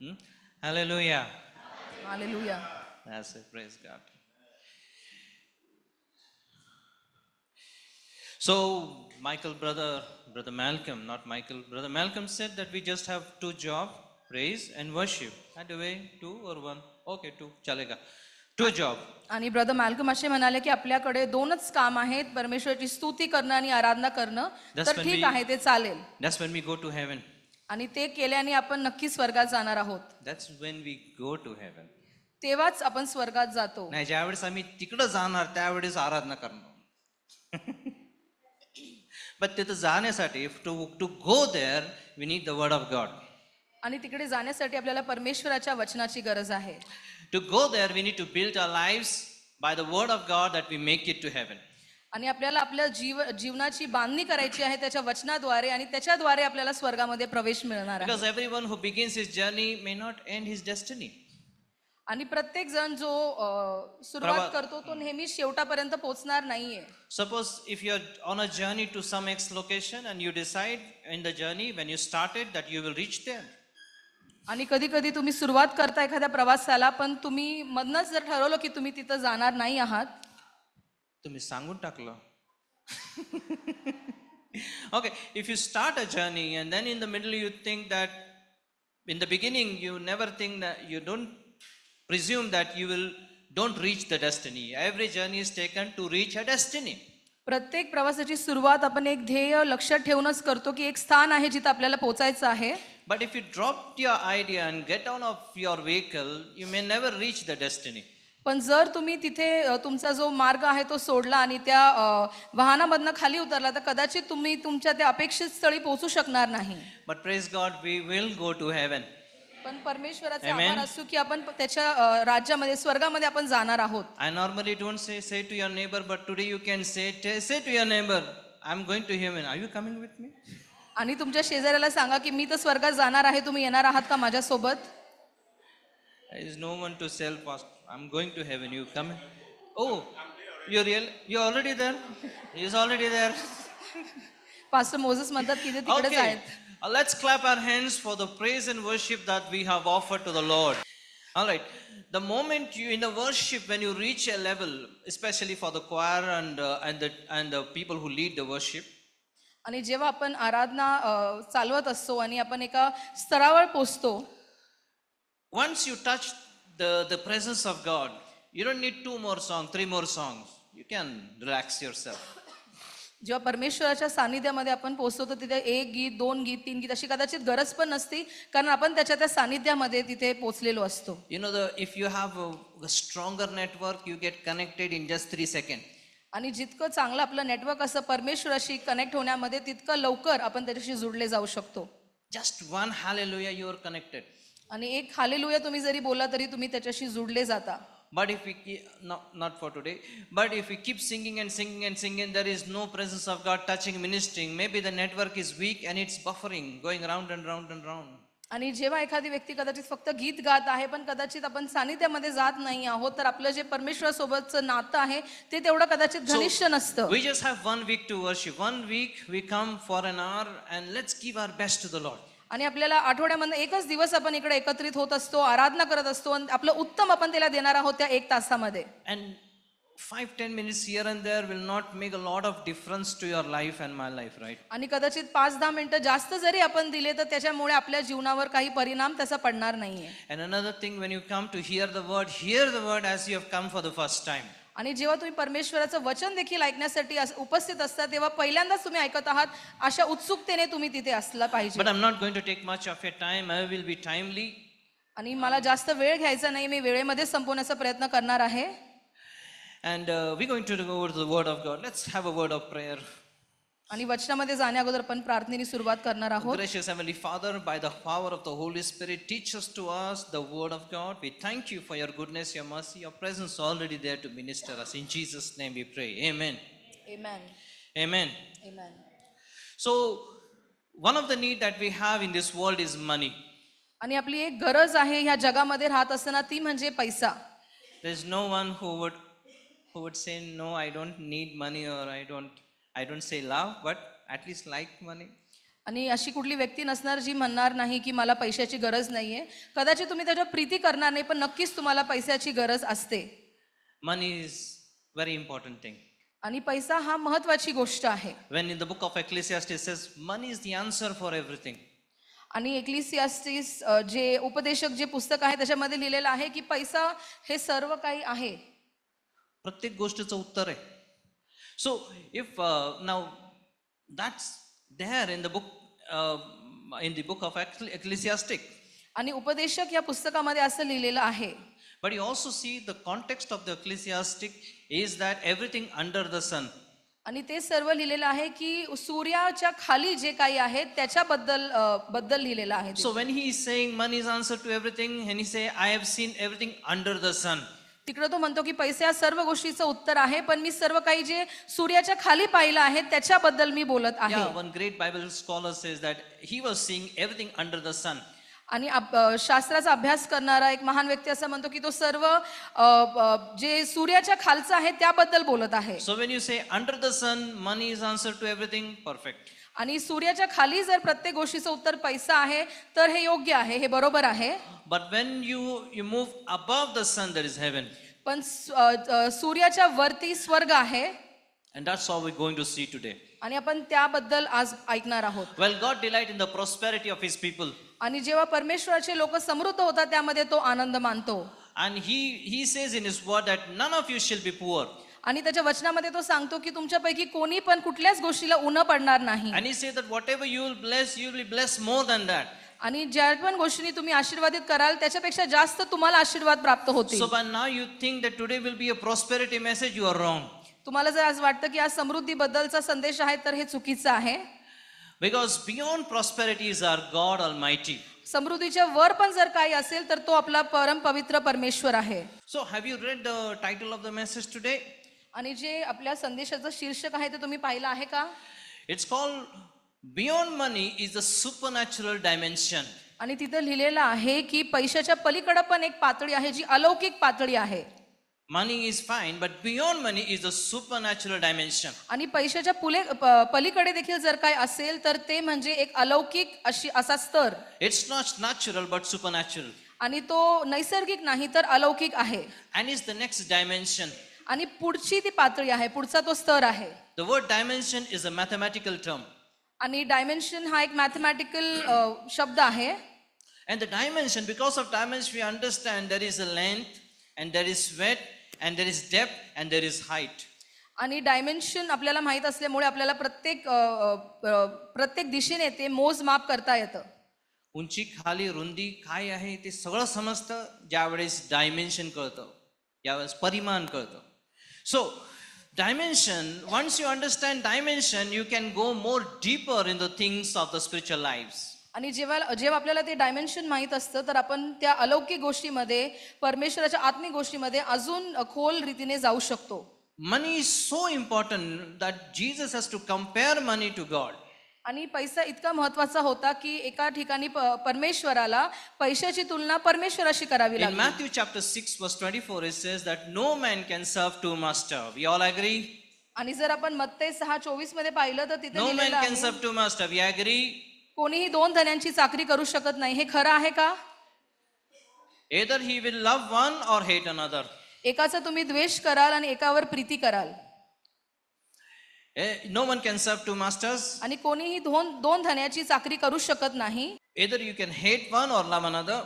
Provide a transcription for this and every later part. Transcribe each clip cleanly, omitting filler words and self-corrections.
Hmm? Hallelujah. Hallelujah. That's it. Praise God. So, brother Malcolm, not Michael, brother Malcolm said that we just have two jobs, praise and worship. By the way, two or one? Okay, two. Chalega. Two job. आणि brother Malcolm असे म्हणाले की आपल्याकडे दोनच काम आहेत, परमेश्वराची स्तुती करणं आणि आराधना करणं. That's तर when ठीक we आहे, ते चालेल. that's when we go to heaven. आणि ते केल्याने आपण नक्की स्वर्गात जाणार आहोत. That's when we go to heaven. तेव्हाच आपण स्वर्गात जातो. नाही, ज्यावेळेस आम्ही तिकडं जाणार त्यावेळेस आराधना करणार. But तिथं जाण्यासाठी to go there we need the word of God. आणि तिकडे जाण्यासाठी आपल्याला परमेश्वराच्या वचनाची गरज आहे. To go there we need to build our lives by the word of God that we make it to heaven. आणि आपल्याला आपल्या जीवनाची बांधणी करायची आहे त्याच्या वचनाद्वारे, आणि त्याच्याद्वारे आपल्याला स्वर्गामध्ये प्रवेश मिळणार आहे. Because everyone who begins his journey may not end his destiny. आणि प्रत्येक जण जो सुरुवात करतो तो नेहमी शेवटापर्यंत पोहोचणार नाहीये. Suppose if you are on a journey to some X location and you decide in the journey when you started that you will reach there. आणि कधी कधी तुम्ही सुरुवात करता एखाद्या प्रवासाला, पण तुम्ही मधनच जर ठरवलं की तुम्ही तिथं जाणार नाही आहात, तुम्ही सांगून टाकलं. Okay, if you start a journey and then in the middle you think that in the beginning you never think that you don't presume that you will don't reach the destiny. Every journey is taken to reach a destiny. प्रत्येक प्रवासाची सुरुवात आपण एक ध्येय लक्षात ठेवूनच करतो की एक स्थान आहे जिथं आपल्याला पोहोचायचं आहे. But if you drop your idea and get down off your vehicle, you may never reach the destiny. पण जर तुम्ही तिथे तुमचा जो मार्ग आहे तो सोडला आणि त्या वाहनामधनं खाली उतरला, तर कदाचित तुम्ही तुमच्या त्या अपेक्षित स्थळी पोहोचू शकणार नाही. But praise God, we will go to heaven. पण परमेश्वराचा Amen. आभार असू की आपण त्याच्या राज्यामध्ये, स्वर्गामध्ये आपण जाणार आहोत. I normally don't say to your neighbor, but today you can say to your neighbor, I'm going to heaven. Are you coming with me? आणि तुमच्या शेजाऱ्याला सांगा की मी तर स्वर्गात जाणार आहे, तुम्ही येणार आहात का माझ्यासोबत? There is no one to sell past. I'm going to heaven. You coming? Oh, you're already there. He's already there. Pastor Moses म्हणतात की ते तिकडेच Okay. आहेत. Let's clap our hands for the praise and worship that we have offered to the Lord. All right. The moment you in the worship, when you reach a level, especially for the choir and the people who lead the worship, आणि जेव्हा आपण आराधना चालवत असतो आणि आपण एका स्तरावर पोहोचतो, once you touch the presence of God, you don't need 2 more songs, 3 more songs. You can relax yourself. जेव्हा परमेश्वराच्या सानिध्यामध्ये आपण पोहोचतो तर तिथे 1 गीत, 2 गीत, 3 गीत अशी कदाचित गरज पण नसती, कारण आपण त्याच्या त्या सानिध्यामध्ये तिथे पोहोचलेलो असतो. You know, if you have a stronger network, you get connected in just 3 seconds. आणि जितकं चांगलं आपलं नेटवर्क असं परमेश्वराशी कनेक्ट होण्यामध्ये, तितकं लवकर आपण त्याच्याशी जुडले जाऊ शकतो. Just one hallelujah, you are connected. आणि एक हालेलुया तुम्ही जरी बोला तरी तुम्ही त्याच्याशी जुडले जाता. But if we not for today, but if we keep singing and singing and singing, there is no presence of God touching, ministering. Maybe the network is weak and it's buffering, going round and round and round. आणि जेव्हा एखादी व्यक्ती कदाचित फक्त गीत गात आहे, पण कदाचित आपण सानिध्यामध्ये जात नाही आहोत, तर आपलं जे परमेश्वरासोबतचं नातं आहे ते तेवढं कदाचित घनिष्ठ नसतं. We just have 1 week to worship. 1 week we come for an hour and let's give our best to the Lord. आणि आपल्याला आठवड्यामध्ये एकच दिवस आपण इकडे एकत्रित होत असतो, आराधना करत असतो, आणि आपलं उत्तम आपण त्याला देणार आहोत त्या 1 तासामध्ये. And 5-10 minutes here and there will not make a lot of difference to your life and my life, right? आणि कदाचित 5-10 मिनिटं जास्त जरी आपण दिले तर त्याच्यामुळे आपल्या जीवनावर काही परिणाम त्याचा पडणार नाहीये. And another thing, when you come to hear the word as you have come for the first time. आणि जेव्हा तुम्ही परमेश्वराचं वचन देखील ऐकण्यासाठी उपस्थित असता, तेव्हा पहिल्यांदाच तुम्ही ऐकत आहात, अशा उत्सुकतेने तुम्ही तिथे असला पाहिजे. But I'm not going to take much of your time. I will be timely. आणि मला जास्त वेळ घ्यायचा नाही, मी वेळेमध्ये संपवण्याचा प्रयत्न करणार आहे. And we're going to go over to the word of God. Let's have a word of prayer. आणि वचनामध्ये जाण्या अगोदर आपण प्रार्थनेने सुरुवात करणार आहोत. Gracious Heavenly Father, by the power of the Holy Spirit, teach us to us the word of God. We thank you for your goodness, your mercy, your presence already there to minister us. In Jesus' name we pray. Amen. Amen. Amen. Amen. So, one of the need that we have in this world is money. आणि आपली एक गरज आहे ह्या जगामध्ये राहत असताना, ती म्हणजे पैसा. There is no one who would say, no, I don't need money, or I don't say love, but at least like money. आणि अशी कुठली व्यक्ती नसणार जी म्हणणार नाही की मला पैशाची गरज नाहीये. कदाचित तुम्ही त्याच्या प्रीती करणार नाही, पण नक्कीच तुम्हाला पैशाची गरज असते. Money is very important thing. आणि पैसा हा महत्वाची गोष्ट आहे. When in the book of Ecclesiastes says money is the answer for everything. आणि एक्लिसियास्टिस जे उपदेशक जे पुस्तक आहे त्याच्यामध्ये लिहिलेलं आहे की पैसा हे सर्व काही आहे. प्रत्येक गोष्टीचं उत्तर आहे. So if now that's there in the book of Ecclesiastic. आणि उपदेशक या पुस्तकामध्ये असं लिहिलेलं आहे. But you also see the context of the Ecclesiastic is that everything under the sun. आणि ते सर्व लिहिलेलं आहे की सूर्याच्या खाली जे काही आहे त्याच्याबद्दल लिहिलेलं आहे. So when he is saying money is answer to everything, and he say I have seen everything under the sun. तिकडे तो म्हणतो की पैसे या सर्व गोष्टीचं उत्तर आहे, पण मी सर्व काही जे सूर्याच्या खाली पाहिलं आहे त्याच्याबद्दल मी बोलत आहे. Yeah, one great Bible scholar says that he was seeing everything under the sun. आणि शास्त्राचा अभ्यास करणारा एक महान व्यक्ती असं म्हणतो की तो सर्व जे सूर्याच्या खालचं आहे त्याबद्दल बोलत आहे. So when you say under the sun, money is answer to everything, perfect. आणि सूर्याच्या खाली जर प्रत्येक गोष्टीचं उत्तर पैसा आहे तर हे योग्य आहे, हे बरोबर आहे. But when you move above the sun, there is heaven. पण सूर्याच्या वरती स्वर्ग आहे. And that's how we're going to see today. आणि आपण त्याबद्दल आज ऐकणार आहोत. Well, God delight in the prosperity of his people. आणि जेव्हा परमेश्वराचे लोक समृद्ध होतात त्यामध्ये तो आनंद मानतो. And he says in his word that none of you shall be poor. आणि त्याच्या वचनामध्ये तो सांगतो की तुमच्यापैकी कोणी पण कुठल्याच गोष्टीला उणं पडणार नाही. And he says that whatever you will bless, you will be blessed more than that. आणि ज्या पण गोष्टींनी तुम्ही आशीर्वादित कराल त्याच्यापेक्षा जास्त तुम्हाला आशीर्वाद प्राप्त होतील. So by now you think that today will be a prosperity message, you are wrong. तुम्हाला जर आज वाटतं की आज समृद्धीबद्दलचा संदेश आहे तर हे चुकीचं आहे. Because beyond prosperity is our God Almighty. समृद्धीच्या वर पण जर काही असेल तर तो आपला परम पवित्र परमेश्वर आहे. So have you read the title of the message today? आणि जे आपल्या संदेशाचं शीर्षक आहे ते तुम्ही पाहिलं आहे का? It's called Beyond Money is a Supernatural Dimension. आणि तिथं लिहिलेलं आहे की पैशाच्या पलीकडे पण एक पातळी आहे जी अलौकिक पातळी आहे. Money is fine, but beyond money is a supernatural dimension. आणि पैशाच्या पलीकडे देखील जर काय असेल तर ते म्हणजे एक अलौकिक असा स्तर. It's not natural but supernatural. आणि तो नैसर्गिक नाही तर अलौकिक आहे. And it's the next dimension. आणि पुढची ती पातळी आहे, पुढचा तो स्तर आहे. The word dimension is a mathematical term. आणि डायमेन्शन हा एक मॅथमॅटिकल शब्द आहे. And the dimension, because of dimension we understand there is a length and there is width and there is depth and there is height. आणि dimension आपल्याला माहित असल्यामुळे आपल्याला प्रत्येक दिशेने ते मोजमाप करता येतं. उंची खाली रुंदी काय आहे ते सगळं समजतं ज्यावेळेस डायमेन्शन कळतं, यावेळेस परिमाण कळतं. So dimension, once you understand dimension, you can go more deeper in the things of the spiritual lives. आणि जेव्हा आपल्याला ते डायमेन्शन माहित असतं तर आपण त्या अलौकिक गोष्टीमध्ये परमेश्वराच्या आत्मिक गोष्टीमध्ये अजून खोल रीतीने जाऊ शकतो. Money is so important that Jesus has to compare money to God. आणि पैसा इतका महत्वाचा होता की एका ठिकाणी परमेश्वराला पैशाची तुलना परमेश्वराशी करावी In लागली. Matthew chapter 6 verse 24 it says that no man can serve two masters. We all agree? आणि जर आपण मत्ते 6:24 मध्ये पाहिलं तर तिथे No man लिहिलेलं can आहे serve two masters. We agree? कोणीही दोन धन्यांची चाकरी करू शकत नाही. हे खरं आहे का? Either he will love one or hate another. एकाचा तुम्ही द्वेष कराल आणि एकावर प्रीती कराल. No one can serve two masters. आणि कोणीही दोन धन्याची चाकरी करू शकत नाही. Either you can hate one or love another.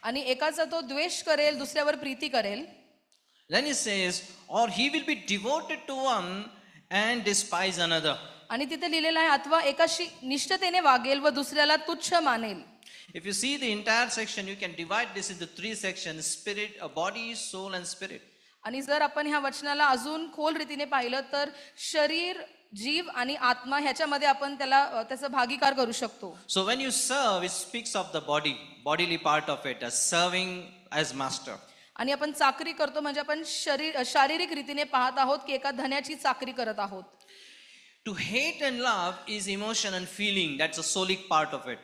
आणि एकाचा तो द्वेष करेल दुसऱ्यावर प्रीती करेल. Then he says, or he will be devoted to one and despise another. आणि तिथे लिहिलेलं आहे अथवा एकाशी निष्ठतेने वागेल व दुसऱ्याला तुच्छ मानेल. If you see the entire section, you can divide this into three sections: spirit, a body, soul, and spirit. आणि जर आपण ह्या वचनाला अजून खोल रीतीने पाहिलं तर शरीर, जीव आणि आत्मा ह्याच्यामध्ये आपण त्याचा भागीकार करू शकतो. So when you serve, it speaks of the body, bodily part of it, as serving as master. आणि आपण चाकरी करतो म्हणजे आपण शारीरिक रीतीने पाहत आहोत की एका धन्याची चाकरी करत आहोत. To hate and love is emotion and feeling. That's a soulic part of it.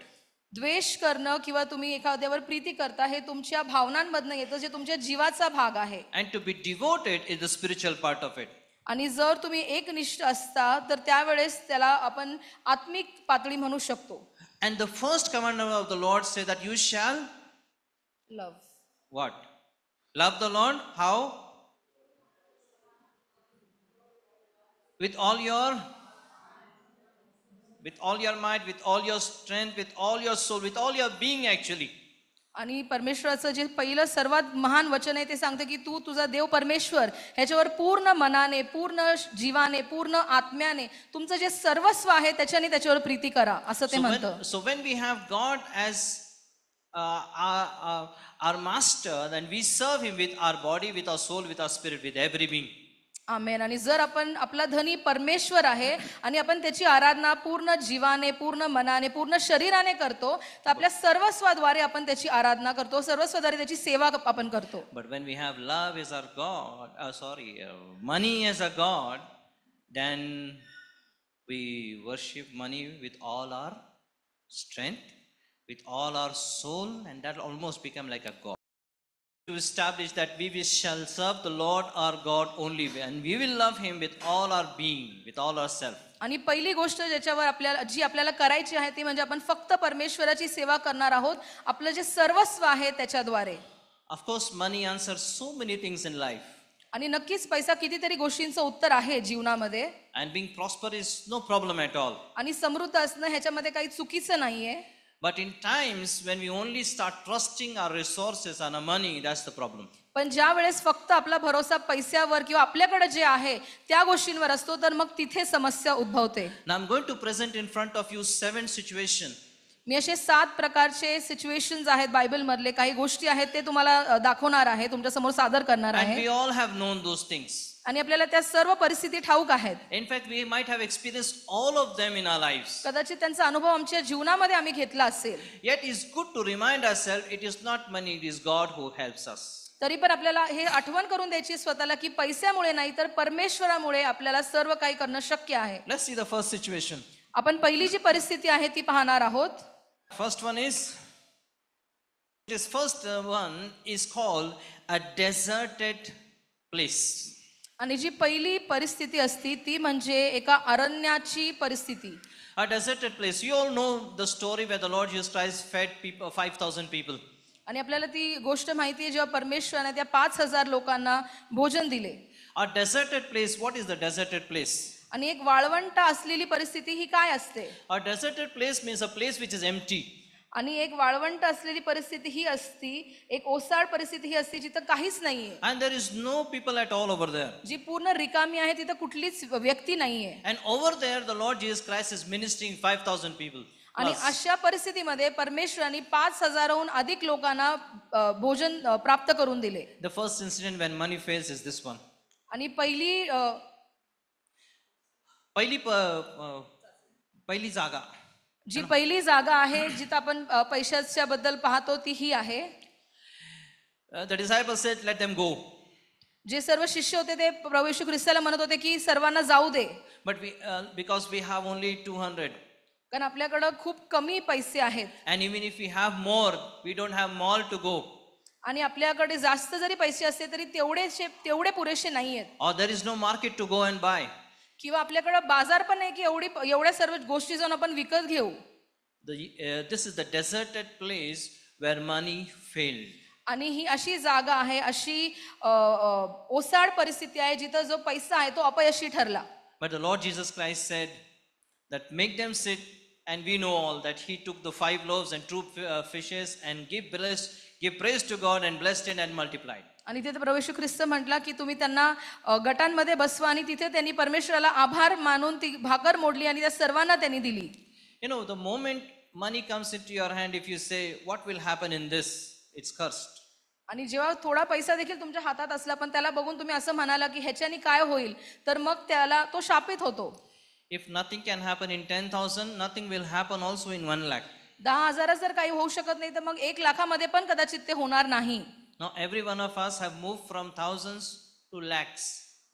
द्वेष करणं किंवा तुम्ही एखाद्यावर प्रीती करता हे तुमच्या भावनांमधनं येतं जे तुमच्या जीवाचा भाग आहे. And to be devoted is the spiritual part of it. आणि जर तुम्ही एकनिष्ठ असता तर त्यावेळेस त्याला आपण आत्मिक पातळी म्हणू शकतो. And the first commandment of the Lord says that you shall love. what? Love the Lord. How? With all your might, with all your strength, with all your soul, with all your being actually. आणि परमेश्वराचं जे पहिलं सर्वात महान वचन आहे ते सांगतं की तू तुझा देव परमेश्वर ह्याच्यावर पूर्ण मनाने, पूर्ण जीवाने, पूर्ण आत्म्याने तुमचं जे सर्वस्व आहे त्याच्याने त्याच्यावर प्रीती करा असं ते म्हणतं. So when we have God as our master, then we serve him with our body, with our soul, with our spirit, with every being. आमेन. आणि जर आपण आपला धनी परमेश्वर आहे आणि आपण त्याची आराधना पूर्ण जीवाने, पूर्ण मनाने, पूर्ण शरीराने करतो तर आपल्या सर्वस्वाद्वारे आपण त्याची आराधना करतो, सर्वस्वाद्वारे त्याची सेवा आपण करतो. But when we have love as our God, money as a God, then we worship money with all our strength, with all our soul, and that almost become like a God. To establish that we shall serve the Lord our God only, and we will love him with all our being, with all ourself. आणि पहिली गोष्ट ज्याच्यावर आपल्याला करायची आहे ती म्हणजे आपण फक्त परमेश्वराची सेवा करणार आहोत आपलं जे सर्वस्व आहे त्याच्याद्वारे. Of course, money answers so many things in life. आणि नक्कीच पैसा कितीतरी गोष्टींचं उत्तर आहे जीवनामध्ये. And being prosper is no problem at all. आणि समृद्ध असणं ह्याच्यामध्ये काही चुकीचं नाहीये. But in times when we only start trusting our resources and our money, that's the problem. पण ज्या वेळेस फक्त आपला भरोसा पैशावर किंवा आपल्याकडे जे आहे त्या गोष्टींवर असतो तर मग तिथे समस्या उद्भवते. Now I'm going to present in front of you 7 situations. मी असे 7 प्रकारचे सिच्युएशन्स आहेत बायबल मधले, काही गोष्टी आहेत ते तुम्हाला दाखवणार आहे, तुमच्या समोर सादर करणार And आहे. we all have known those things. आणि आपल्याला त्या सर्व परिस्थिती ठाऊक आहेत. In fact, we might have experienced all of them in our lives. कदाचित त्यांचा अनुभव आमच्या जीवनामध्ये आम्ही घेतला असेल. Yet it's good to remind ourselves it is not money, it is God who helps us. तरी पण आपल्याला हे आठवण करून द्यायची स्वतःला की पैशामुळे नाही तर परमेश्वरामुळे आपल्याला सर्व काही करणं शक्य आहे. Let's see the first situation. आपण पहिली जी परिस्थिती आहे ती पाहणार आहोत. First one is, this first one is called a deserted place. आणि जी पहिली परिस्थिती असती ती म्हणजे एका अरण्याची परिस्थिती. A deserted place. You all know the story where the Lord Jesus Christ fed 5,000 people. आणि आपल्याला ती गोष्ट माहिती आहे जेव्हा परमेश्वराने त्या 5,000 लोकांना भोजन दिले. A deserted place. What is the deserted place? आणि एक वाळवंट असलेली परिस्थिती ही काय असते? A deserted place means a place which is empty. आणि एक वाळवंट असलेली परिस्थिती ही असती, एक ओसाड परिस्थिती ही असते जिथं काहीच नाहीये. And there is no people at all over there. जी पूर्ण रिकामी आहे तिथं कुठलीच व्यक्ती नाहीये. And over there the Lord Jesus Christ is ministering 5,000 people. आणि अशा परिस्थितीमध्ये परमेश्वराने 5,000हून अधिक लोकांना भोजन प्राप्त करून दिले. The first incident when money fails is this one. आणि पहिली जागा. जी पहिली जागा आहे जिथं आपण पैशाच्या बद्दल पाहतो ती ही आहे. The disciples said, "Let them go." जे सर्व शिष्य होते ते प्रभू येशू ख्रिस्ताला म्हणत होते की सर्वांना जाऊ दे. But because we have only 200. कारण आपल्याकडं खूप कमी पैसे आहेत. And even if we have more, we don't have more to go. आणि आपल्याकडे जास्त जरी पैसे असले तरी तेवढे पुरेसे नाहीयेत. Or there is no market to go and buy. किंवा आपल्याकडे बाजार पण नाही की एवढ्या सर्व गोष्टी जाऊन आपण विकत घेऊ. This is the deserted place where money failed. आणि ही अशी जागा आहे, अशी ओसाड परिस्थिती आहे जिथं जो पैसा आहे तो अपयशी ठरला. But the Lord Jesus Christ said that make them sit, and we know all that he took the 5 loaves and 2 fishes and give praise to God and blessed it and multiplied. आणि तिथे प्रभू येशू ख्रिस्त म्हटला की तुम्ही त्यांना गटांमध्ये बसवा आणि तिथे त्यांनी परमेश्वराला आभार मानून ती भाकर मोडली आणि त्या सर्वांना त्यांनी दिली. You know, the moment money comes into your hand, if you say what will happen in this, it's cursed. आणि जेव्हा थोडा पैसा देखील तुमच्या हातात असला पण त्याला बघून तुम्ही असं म्हणाला की ह्याच्याने काय होईल तर मग त्याला तो शापित होतो. If nothing can happen in 10,000, nothing will happen also in 1 lakh. 10,000 जर काही होऊ शकत नाही तर मग 1 लाखामध्ये पण कदाचित ते होणार नाही. Now every one of us have moved from thousands to lakhs.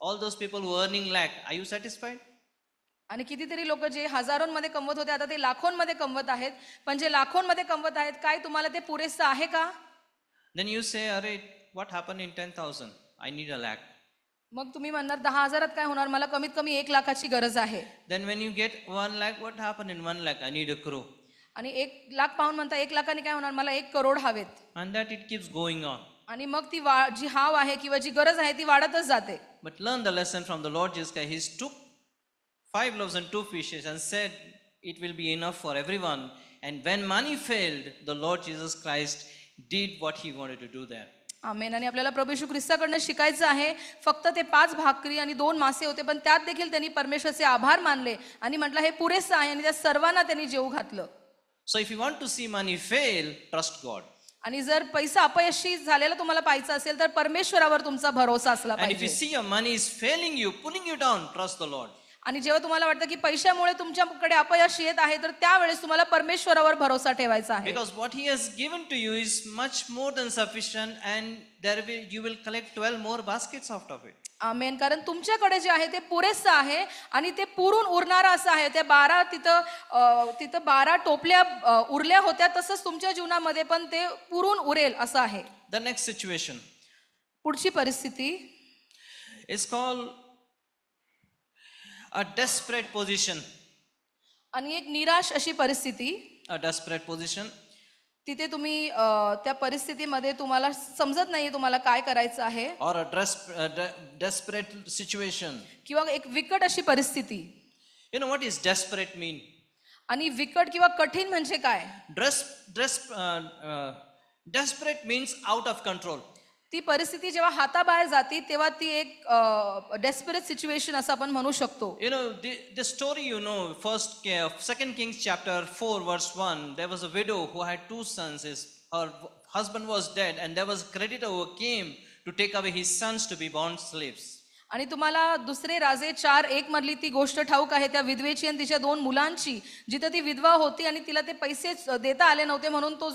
All those people who are earning lakh, are you satisfied? आणि कितीतरी लोक जे हजारोंमध्ये कमवत होते आता ते लाखोंमध्ये कमवत आहेत. पण जे लाखोंमध्ये कमवत आहेत काय तुम्हाला ते पुरेसं आहे का? Then you say, "Arey, what happened in 10,000? I need a lakh." मग तुम्ही म्हणणार 10,000 काय होणार, मला कमीत कमी 1,00,000ची गरज आहे. Then when you get 1 lakh, what happened in 1 lakh? I need a crore. आणि 1,00,000 पाहून म्हणता 1,00,000 काय होणार, मला 1,00,00,000 हवेत. And that it keeps going on. आणि मग ती जी हाव आहे किंवा जी गरज आहे ती वाढतच जाते. But learn the lesson from the Lord Jesus Christ. He took 5 loaves and 2 fishes and said it will be enough for everyone. And when money failed, the Lord Jesus Christ did what he wanted to do there. आमेन. आणि आपल्याला प्रभू येशू ख्रिस्ताकडनं शिकायचं आहे. फक्त ते 5 भाकरी आणि 2 मासे होते, पण त्यात देखील त्यांनी परमेश्वराचे आभार मानले आणि म्हटलं हे पुरेसं आहे, आणि त्या सर्वांना त्यांनी जेवू घातलं. So if you want to see money fail, trust God. आणि जर पैसा अपयशी झालेला तुम्हाला पाहायचा असेल तर परमेश्वरावर तुमचा भरोसा असला And if you पाहिजे. see your money is failing you, pulling you down, trust the Lord. आणि जेव्हा तुम्हाला वाटतं की पैशामुळे तुमच्याकडे अपयश येत आहे, तर त्यावेळेस तुम्हाला परमेश्वरावर भरोसा ठेवायचा आहे. Because what he has given to you is much more than sufficient, and you will collect 12 more baskets out of it. आमेन. कारण तुमच्याकडे जे आहे ते पुरेसं आहे आणि ते पुरून उरणारं असं आहे. त्या 12 तिथं 12 टोपल्या उरल्या होत्या, तसंच तुमच्या जीवनामध्ये पण ते पुरून उरेल असं आहे. The next situation पुढची परिस्थिती is called a desperate position. आणि एक निराश अशी परिस्थिती. A desperate position. तिथे तुम्ही त्या परिस्थितीमध्ये तुम्हाला समजत नाहीये तुम्हाला काय करायचं आहे, Or a desperate situation. किंवा एक विकट अशी परिस्थिती. You know what is desperate mean? आणि विकट किंवा कठीण म्हणजे काय? Desperate means out of control. ती परिस्थिती जेव्हा हाताबाहेर जाते तेव्हा ती एक डेस्परेट सिच्युएशन असं आपण म्हणू शकतो. You know, the story, you know, Second Kings chapter 4 verse 1, there was a widow who had 2 sons. Her husband was dead, and there was a creditor who came to take away his sons to be bond slaves. आणि तुम्हाला दुसरे राजे 4:1 मधली ती गोष्ट ठाऊक आहे, त्या विधवेची आणि तिच्या 2 मुलांची, जिथे ती विधवा होती आणि तिला ते पैसे देता आले नव्हते, म्हणून तो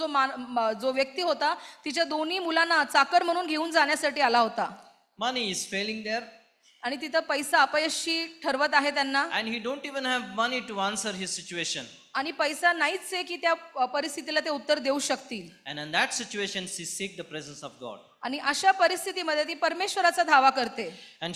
जो व्यक्ती होता तिच्या दोन्ही मुलांना चाकर म्हणून घेऊन जाण्यासाठी आला होता. Money is failing there, आणि तिथं पैसा अपयशी ठरवत आहे त्यांना, and he don't even have money to answer his situation. आणि पैसा नाहीच आहे की त्या परिस्थितीला ते उत्तर देऊ शकतील. And in that situation, she seek the presence of God. आणि अशा परिस्थितीमध्ये ती परमेश्वराचा धावा करते. And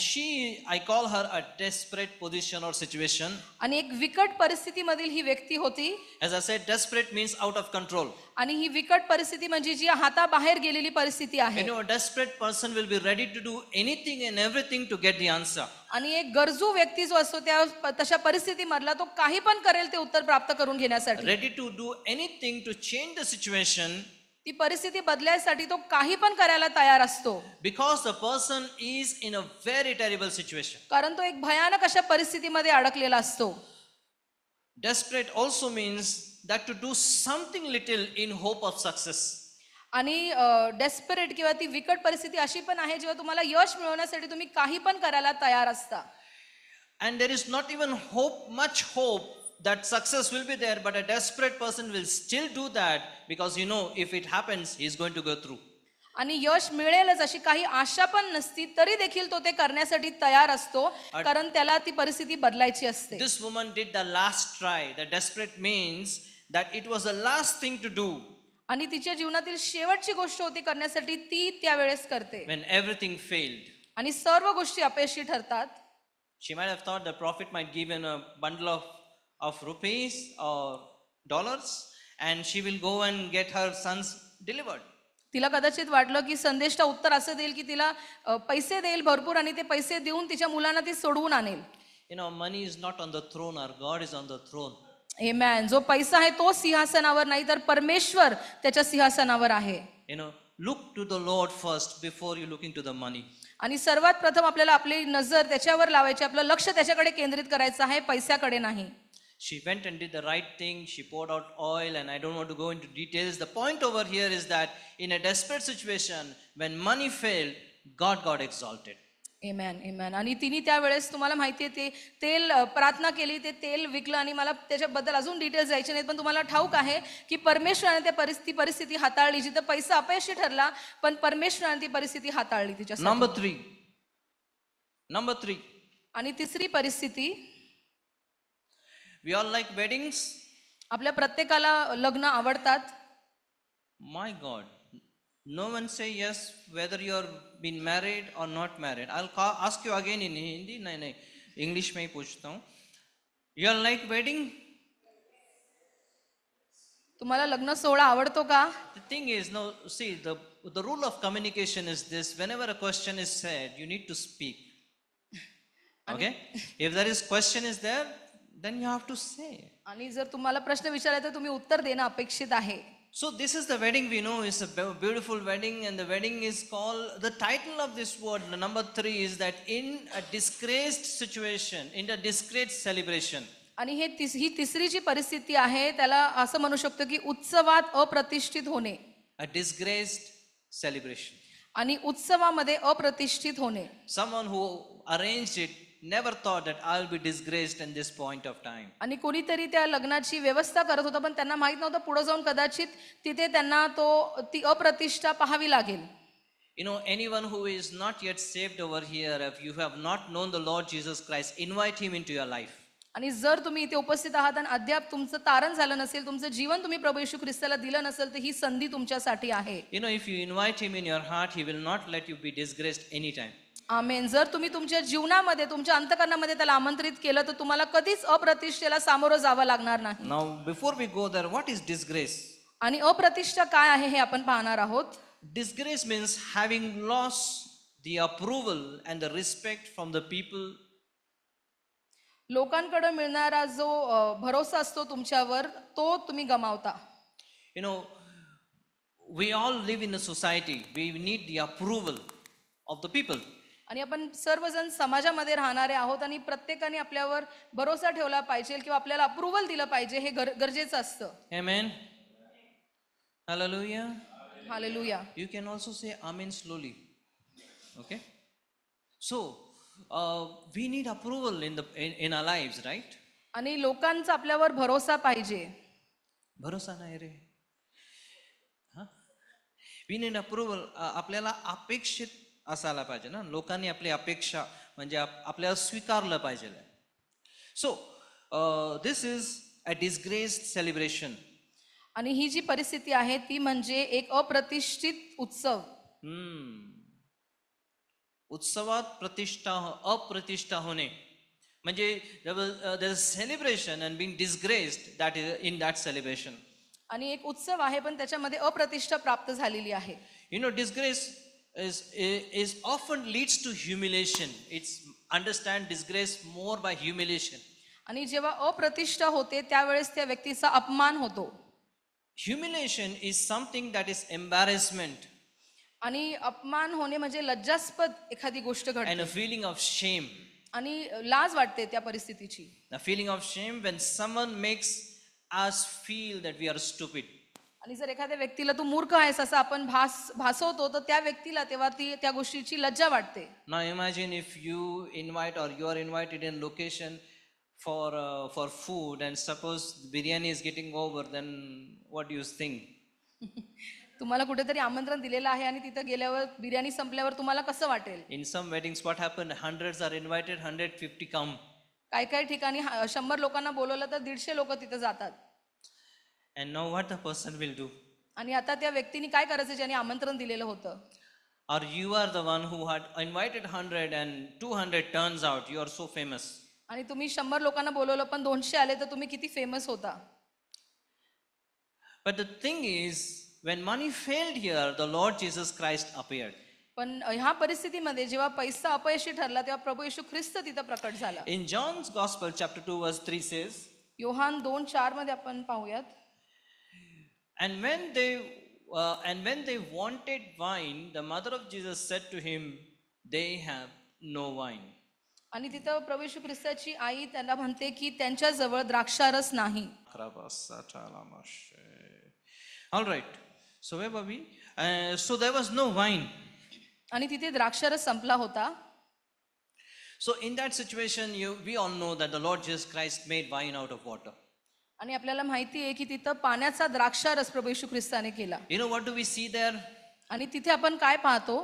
I call her a desperate position or situation. आणि एक विकट परिस्थितीमधील ही व्यक्ती होती. As I said, desperate means out of control. आणि ही विकट परिस्थिती म्हणजे जी हाताबाहेर गेलेली परिस्थिती आहे. You know, a desperate person will be ready to do anything and everything to get the answer. आणि एक गरजू व्यक्ती जो असतो त्या तशा परिस्थितीमधला तो काही पण करेल ते उत्तर प्राप्त करून घेण्यासाठी. Ready to do anything to change the situation. ती परिस्थिती बदलायसाठी तो काही पण करायला तयार असतो. Because the person is in a very terrible situation. कारण तो एक भयानक अशा परिस्थितीमध्ये अडकलेला असतो. Desperate also means that to do something little in hope of success. आणि डेस्परेट किंवा ती विकट परिस्थिती अशी पण आहे जेव्हा तुम्हाला यश मिळवण्यासाठी तुम्ही काही पण करायला तयार असता. And there is not even much hope that success will be there, but a desperate person will still do that, because you know, if it happens, he is going to go through. आणि यश मिळेलच अशी काही आशा पण नसती, तरी देखील तो ते करण्यासाठी तयार असतो, कारण त्याला ती परिस्थिती बदलायची असते. This woman did the last try. The desperate means that it was the last thing to do. आणि तिच्या जीवनातील शेवटची गोष्ट होती करण्यासाठी, ती त्यावेळेस करते. When everything failed. आणि सर्व गोष्टी अपयशी ठरतात. She might have thought the prophet might give in a bundle of rupees or dollars, and she will go and get her sons delivered. तिला कदाचित वाटलं की संदेशचा उत्तर असं देईल की तिला पैसे देईल भरपूर, आणि ते पैसे देऊन तिच्या मुलांना ती सोडवून आणेल. You know, money is not on the throne. Our God is on the throne. आमेन. जो पैसा आहे तो सिंहासनावर नाही, तर परमेश्वर त्याच्या सिंहासनावर आहे. You know, look to the Lord first before you look into the money. आणि सर्वात प्रथम आपल्याला आपली नजर त्याच्यावर लावायची, आपलं लक्ष त्याच्याकडे केंद्रित करायचं आहे, पैशाकडे नाही. She went and did the right thing. She poured out oil, and I don't want to go into details. The point over here is that in a desperate situation, when money failed, God got exalted. आमेन, आमेन. आणि तिने त्यावेळेस तुम्हाला माहिती आहे ते तेल प्रार्थना केली, ते तेल विकलं, आणि मला त्याच्याबद्दल अजून डिटेल्स द्यायचे नाहीत, पण तुम्हाला ठाऊक आहे की परमेश्वराने त्या परिस्थिती हाताळली. जिथे पैसा अपयशी ठरला, पण परमेश्वराने ती परिस्थिती हाताळली तिच्यासाठी. Number three. आणि तिसरी परिस्थिती, we all like weddings. आपल्या प्रत्येकाला लग्न आवडतात. My God, No one say yes whether you are been married or not married. Ask you again in Hindi. नहीं English में ही पूछता हूँ. You are like wedding? तुम्हाला लग्न सोहळा आवडतो का? The thing is, no, see, the rule of communication is this: whenever a question is said, you need to speak. Okay? If there is question is there, then you have to say. आणि जर तुम्हाला प्रश्न विचारला तर तुम्ही उत्तर देणं अपेक्षित आहे. So this is the wedding we know is a beautiful wedding, and the wedding is called, the title of this word, the number 3 is that in a disgraced situation, in a disgraced celebration. आणि ही तिसरी जी परिस्थिती आहे त्याला असं म्हणू शकतो की उत्सवात अप्रतिष्ठित होणे. A disgraced celebration. आणि उत्सवामध्ये अप्रतिष्ठित होणे. Someone who arranged it never thought that I'll be disgraced in this point of time. आणि कोणीतरी त्या लग्नाची व्यवस्था करत होता पण त्यांना माहित नव्हतं पुढे जाऊन कदाचित तिथे त्यांना ती अप्रतिष्ठा पाहावी लागेल. You know, anyone who is not yet saved over here, if you have not known the Lord Jesus Christ, invite him into your life. आणि जर तुम्ही इथे उपस्थित आहात आणि अद्याप तुमचं तारण झालं नसेल, तुमचं जीवन तुम्ही प्रभू येशू ख्रिस्ताला दिलं नसेल तर ही संधी तुमच्यासाठी आहे. You know, if you invite him in your heart, he will not let you be disgraced anytime. आमेन. जर तुम्ही तुमच्या जीवनामध्ये तुमच्या अंतःकरणामध्ये त्याला आमंत्रित केलं तर तुम्हाला कधीच अप्रतिष्ठेला सामोरं जावं लागणार नाही. Now, before we go there, what is disgrace? आणि अप्रतिष्ठा काय आहे हे आपण पाहणार आहोत. Disgrace means having lost the approval and the respect from the people. लोकांकडे मिळणारा जो भरोसा असतो तुमच्यावर तो तुम्ही गमावता. You know, we all live in a society. We need the approval of the people. आणि आपण सर्वजण समाजामध्ये राहणारे आहोत आणि प्रत्येकाने आपल्यावर भरोसा ठेवला पाहिजे किंवा आपल्याला अप्रुव्हल दिलं पाहिजे हे गरजेचं असतं. Amen. Hallelujah. Hallelujah. You can also say amen slowly. Okay. So we need approval in our lives, right? आणि लोकांचा आपल्यावर भरोसा पाहिजे. भरोसा नाही रे. We need approval. आपल्याला अपेक्षित असायला पाहिजे ना. लोकांनी आपली अपेक्षा म्हणजे आपल्याला स्वीकारलं पाहिजे. So this is a disgraced celebration. आणि ही जी परिस्थिती आहे ती म्हणजे एक अप्रतिष्ठित उत्सव. उत्सवात अप्रतिष्ठा होणे म्हणजे there is celebration and being disgraced, that is in that celebration. आणि एक उत्सव आहे पण त्याच्यामध्ये अप्रतिष्ठा प्राप्त झालेली आहे. You know, disgrace is often leads to humiliation. It's understand disgrace more by humiliation. आणि जेव्हा अप्रतिष्ठा होते त्यावेळेस त्या व्यक्तीचा अपमान होतो. Humiliation is something that is embarrassment. आणि अपमान होणे म्हणजे लज्जास्पद एखादी गोष्ट And घडते a feeling of shame. आणि लाज वाटते त्या परिस्थितीची. A feeling of shame when someone makes us feel that we are stupid. आणि जर एखाद्या व्यक्तीला तू मूर्ख आहेस असं आपण भासवतो तर त्या व्यक्तीला तेव्हा त्या गोष्टीची लज्जा वाटते. Now imagine if you invite or you are invited in location for food and suppose biryani is getting over, then what do you think? तुम्हाला कुठेतरी आमंत्रण दिलेलं आहे आणि तिथं गेल्यावर बिर्याणी संपल्यावर तुम्हाला कसं वाटेल? In some weddings what happened, hundreds are invited, 150 come. काही ठिकाणी 100 लोकांना बोलवलं तर 150 लोक तिथं जातात. And now what the person will do? आणि आता त्या व्यक्तीने काय करायचं ज्याने आमंत्रण दिलेलं होतं? Or you are the one who had invited 100 and 200 turns out, you are so famous. आणि तुम्ही 100 लोकांना बोलवलं पण 200 आले तर तुम्ही किती फेमस होता. But the thing is, when money failed here, the Lord Jesus Christ appeared. पण ह्या परिस्थितीमध्ये जेव्हा पैसा अपयशी ठरला तेव्हा प्रभू येशू ख्रिस्त तिथं प्रकट झाला. In John's Gospel chapter 2 verse 3 says, Yohan 2:4 मध्ये आपण पाहूयात. And when they wanted wine, the mother of Jesus said to him, they have no wine. आणि तिथं प्रभू येशू ख्रिस्ताची आई त्यांना म्हणते की त्यांच्या जवळ द्राक्षारस नाही. All right. So where were we? So there was no wine. आणि तिथे द्राक्षारस संपला होता. So in that situation, we all know that the Lord Jesus Christ made wine out of water. आणि आपल्याला माहिती आहे की तिथं पाण्याचा द्राक्षारस प्रभू येशू ख्रिस्ताने केला. You know what do we see there? आणि तिथे आपण काय पाहतो?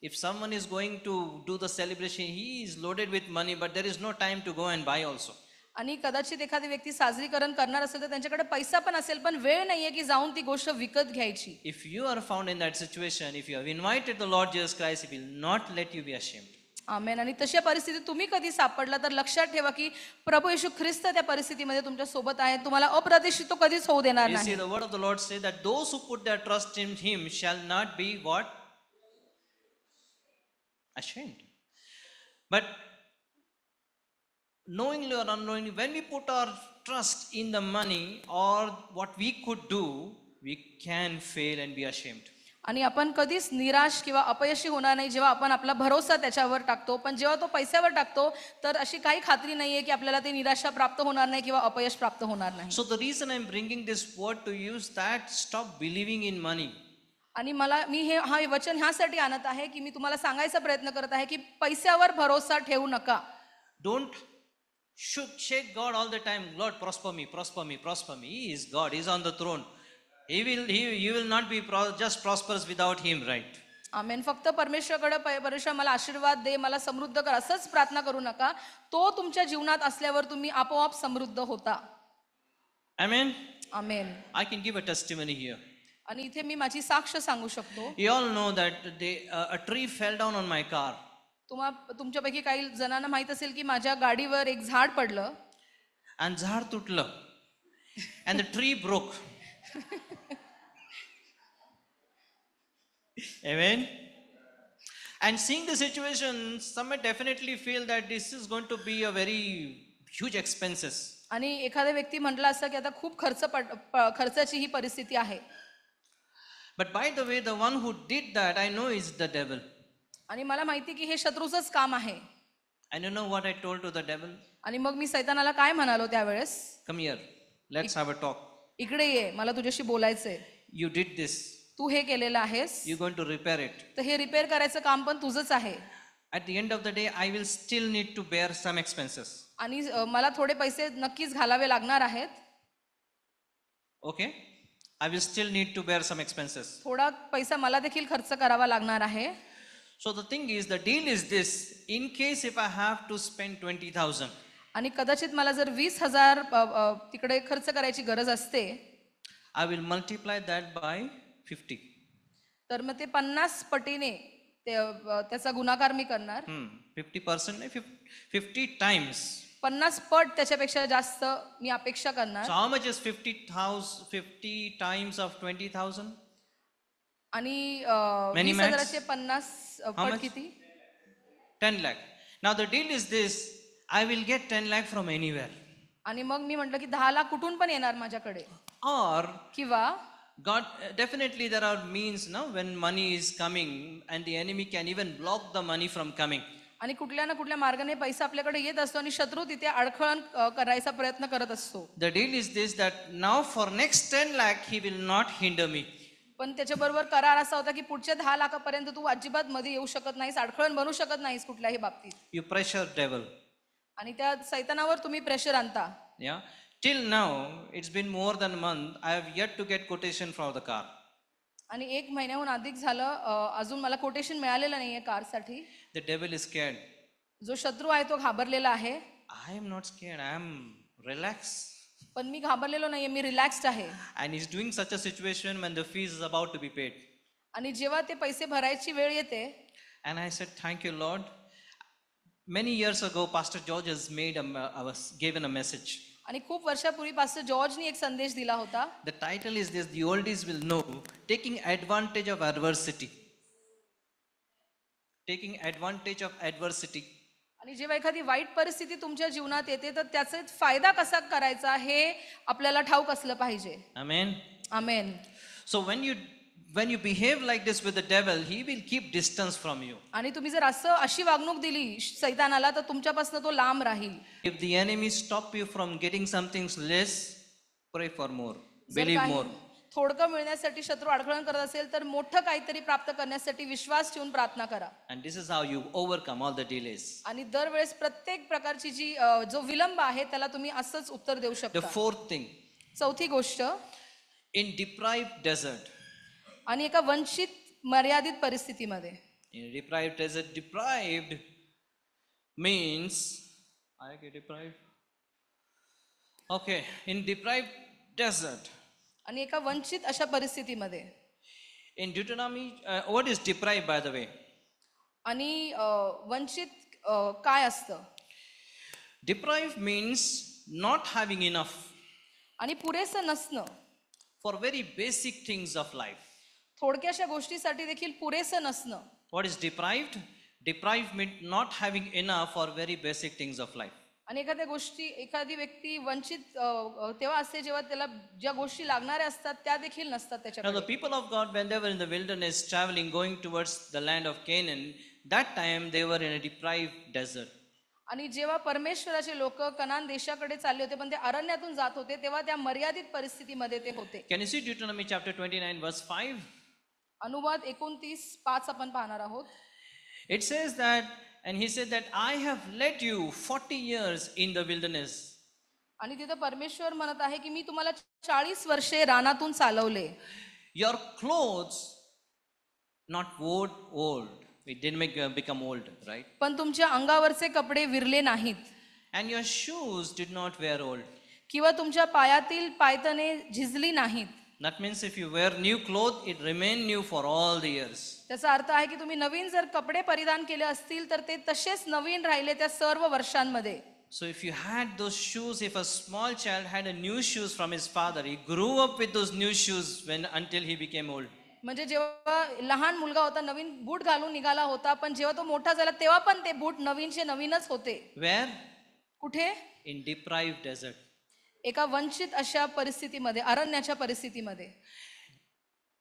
If someone is going to do the celebration, he is loaded with money, but there is no time to go and buy also. आणि कदाचित एखादी व्यक्ती साजरीकरण करणार असेल तर त्यांच्याकडे पैसा पण असेल पण वेळ नाहीये की जाऊन ती गोष्ट विकत घ्यायची. If you are found in that situation, if you have invited the Lord Jesus Christ, He will not let you be ashamed. आमेन. आणि तशा परिस्थितीत तुम्ही कधी सापडला तर लक्षात ठेवा की प्रभू येशू ख्रिस्त त्या परिस्थितीमध्ये तुमच्या सोबत आहे. तुम्हाला अप्रतिष्ठित तो कधीच होऊ देणार You see, नाही. the word of the Lord says that those who put their trust in Him shall not be what? Ashamed. But knowingly or unknowingly, when we put our trust in the money or what we could do, we can fail and be ashamed. आणि आपण कधीच निराश किंवा अपयशी होणार नाही जेव्हा आपण आपला भरोसा त्याच्यावर टाकतो. पण जेव्हा तो पैशावर टाकतो तर अशी काही खात्री नाहीये की आपल्याला ते निराशा प्राप्त होणार नाही किंवा अपयश प्राप्त होणार नाही. So the reason I'm bringing this word to you is that stop believing in money. आणि मी हा वचन ह्यासाठी आणत आहे की मी तुम्हाला सांगायचा प्रयत्न करत आहे की पैशावर भरोसा ठेवू नका. Don't should shake God all the time. Lord, prosper me, prosper me, prosper me. He is God. He is on the throne. You will not be just prosperous without Him, right? आमेन. फक्त परमेश्वराकडे परमेश्वर मला आशीर्वाद दे, मला समृद्ध कर असंच प्रार्थना करू नका. तो तुमच्या जीवनात असल्यावर तुम्ही आपोआप समृद्ध होता. Amen. Amen. I can give a testimony here. आणि इथे मी माझी साक्ष सांगू शकतो. You all know that a tree fell down on my car. तुमच्यापैकी काही जणांना माहित असेल की माझ्या गाडीवर एक झाड पडलं and झाड तुटलं and the tree broke. Amen. And seeing the situation, some may definitely feel that this is going to be a very huge expenses. आणि एखादा व्यक्ती म्हटला असं की आता खूप खर्चाची ही परिस्थिती आहे. But by the way, the one who did that, I know is the devil. आणि मला माहिती की हे शत्रूचंच काम आहे. And you know what I told to the devil? आणि मग मी सैतानाला काय म्हणालो त्यावेळेस, Come here, let's have a talk. इकडे ये, मला तुझ्याशी बोलायचंय. You did this. तू हे केलेलं आहेस, You're going to repair it. तर हे रिपेअर करायचं काम पण तुझंच आहे. At the end of the day, I will still need to bear some expenses. आणि मला थोडे पैसे नक्कीच घालावे लागणार आहेत. Okay? I will still need to bear some expenses. थोडा पैसा मला देखील खर्च करावा लागणार आहे. So the thing is, the deal is this: in case if I have to spend 20,000, आणि कदाचित मला जर 20,000 तिकडे खर्च करायची गरज असते, I will multiply that by 50. तर मग ते 50 पटीने त्याचा गुणाकार मी करणार. 50%, 50 times. 50 पट त्याच्यापेक्षा जास्त मी अपेक्षा करणार. So how much is 50 times of 20,000? आणि Many 20,000चे 50 How पट much? किती? 10 lakh. Now the deal is this: I will get 10 lakh from anywhere. आणि मग मी म्हटलं की 10 लाख कुठून पण येणार माझ्याकडे. Or किंवा God, definitely there are means, no, when money is coming, and the enemy can even block the money from coming. आणि कुठल्या ना कुठल्या मार्गाने पैसा आपल्याकडे येत असतो आणि शत्रू तिथे अडखळण करायचा प्रयत्न करत असतो. The deal is this: that now for next 10 lakh he will not hinder me. पण त्याच्याबरोबर करार असा होता की पुढच्या 10 लाखापर्यंत तू अजिबात मध्ये येऊ शकत नाहीस, अडखळण बनू शकत नाहीस कुठल्याही बाबतीत. You pressure devil. आणि त्या सैतानावर तुम्ही प्रेशर आणता. Yeah. Till now, it's been more than a month. I have yet to get quotation for the car. आणि 1 महिन्याहून अधिक झालं, अजून मला कोटेशन मिळालेलं नाहीये कारसाठी. The devil is scared. जो शत्रू आहे तो घाबरलेला आहे. I am not scared. I am relaxed. पण मी घाबरलेलो नाहीये, मी रिलॅक्स्ड आहे. And he's doing such a situation when the fees is about to be paid. आणि जेव्हा ते पैसे भरायची वेळ येते, And I said, thank you, Lord. Many years ago, Pastor George has given a message. आणि खूप वर्षापूर्वी पास्टर जॉर्जनी एक संदेश दिला होता. The title is this: the oldies will know, taking advantage of adversity. Taking advantage of adversity. आणि जेव्हा एखादी वाईट परिस्थिती तुमच्या जीवनात येते तर त्याचा फायदा कसा करायचा हे आपल्याला ठाऊक असलं पाहिजे. Amen. Amen. So when you behave like this with the devil, he will keep distance from you. आणि तुम्ही जर अशी वागणूक दिली सैतानाला तर तुमच्यापासून तो लांब राहील. If the enemy stop you from getting something less, pray for more. जर Believe काही more. थोडकं मिळण्यासाठी शत्रू अडखळण करत असेल तर मोठं काहीतरी प्राप्त करण्यासाठी विश्वास ठेवून प्रार्थना करा. And this is how you overcome all the delays. आणि दरवेळेस प्रत्येक प्रकारची जो विलंब आहे त्याला तुम्ही असंच उत्तर देऊ The शकता. fourth thing, चौथी गोष्ट, in deprived desert. आणि एका वंचित मर्यादित परिस्थितीमध्ये. In deprived desert, deprived means I get deprived. Okay, in deprived desert. आणि एका वंचित अशा परिस्थितीमध्ये. In Deuteronomy, what is deprived, by the way? आणि वंचित काय असतं? Deprived means not having enough आणि पुरेसं नसणं. for very basic things of life. थोडक्याशा गोष्टीसाठी देखील पुरेसं नसणं. What is deprived? Deprived means not having enough for very basic things of life. आणि एखादी व्यक्ती वंचित तेव्हा असते जेव्हा त्याला ज्या गोष्टी लागणाऱ्या असतात त्या देखील नसतात Now, त्याच्याकडे. the people of God, when they were in the wilderness traveling, going towards the land of Canaan, that time they were in a deprived desert. आणि जेव्हा परमेश्वराचे लोक कनान देशाकडे चालले होते पण ते अरण्यातून जात होते तेव्हा त्या मर्यादित परिस्थितीमध्ये ते होते. Can you see Deuteronomy chapter 29, verse 5? अनुवाद 29:5 आपण पाहणार आहोत. It says that, and he said that I have led you 40 years in the wilderness. आणि तिथं परमेश्वर म्हणत आहे की मी तुम्हाला 40 वर्षे रानातून चालवले. Your clothes not old. It didn't become old, right? पण तुमच्या अंगावरचे कपडे विरले नाहीत And your shoes did not wear old. किंवा तुमच्या पायातील पायतने झिजली नाहीत. That means if you wear new clothes, it remain new for all the years. त्याचा अर्थ आहे की तुम्ही नवीन जर कपडे परिधान केले असतील तर ते तसेच नवीन राहिले त्या सर्व वर्षांमध्ये. So if you had those shoes, if a small child had a new shoes from his father, he grew up with those new shoes until he became old. म्हणजे जेव्हा लहान मुलगा होता नवीन बूट घालून निघाला होता पण जेव्हा तो मोठा झाला तेव्हा पण ते बूट नवीनचे नवीनच होते. Where? कुठे? In deprived desert. एका वंचित अशा परिस्थितीमध्ये, अरण्याच्या परिस्थितीमध्ये.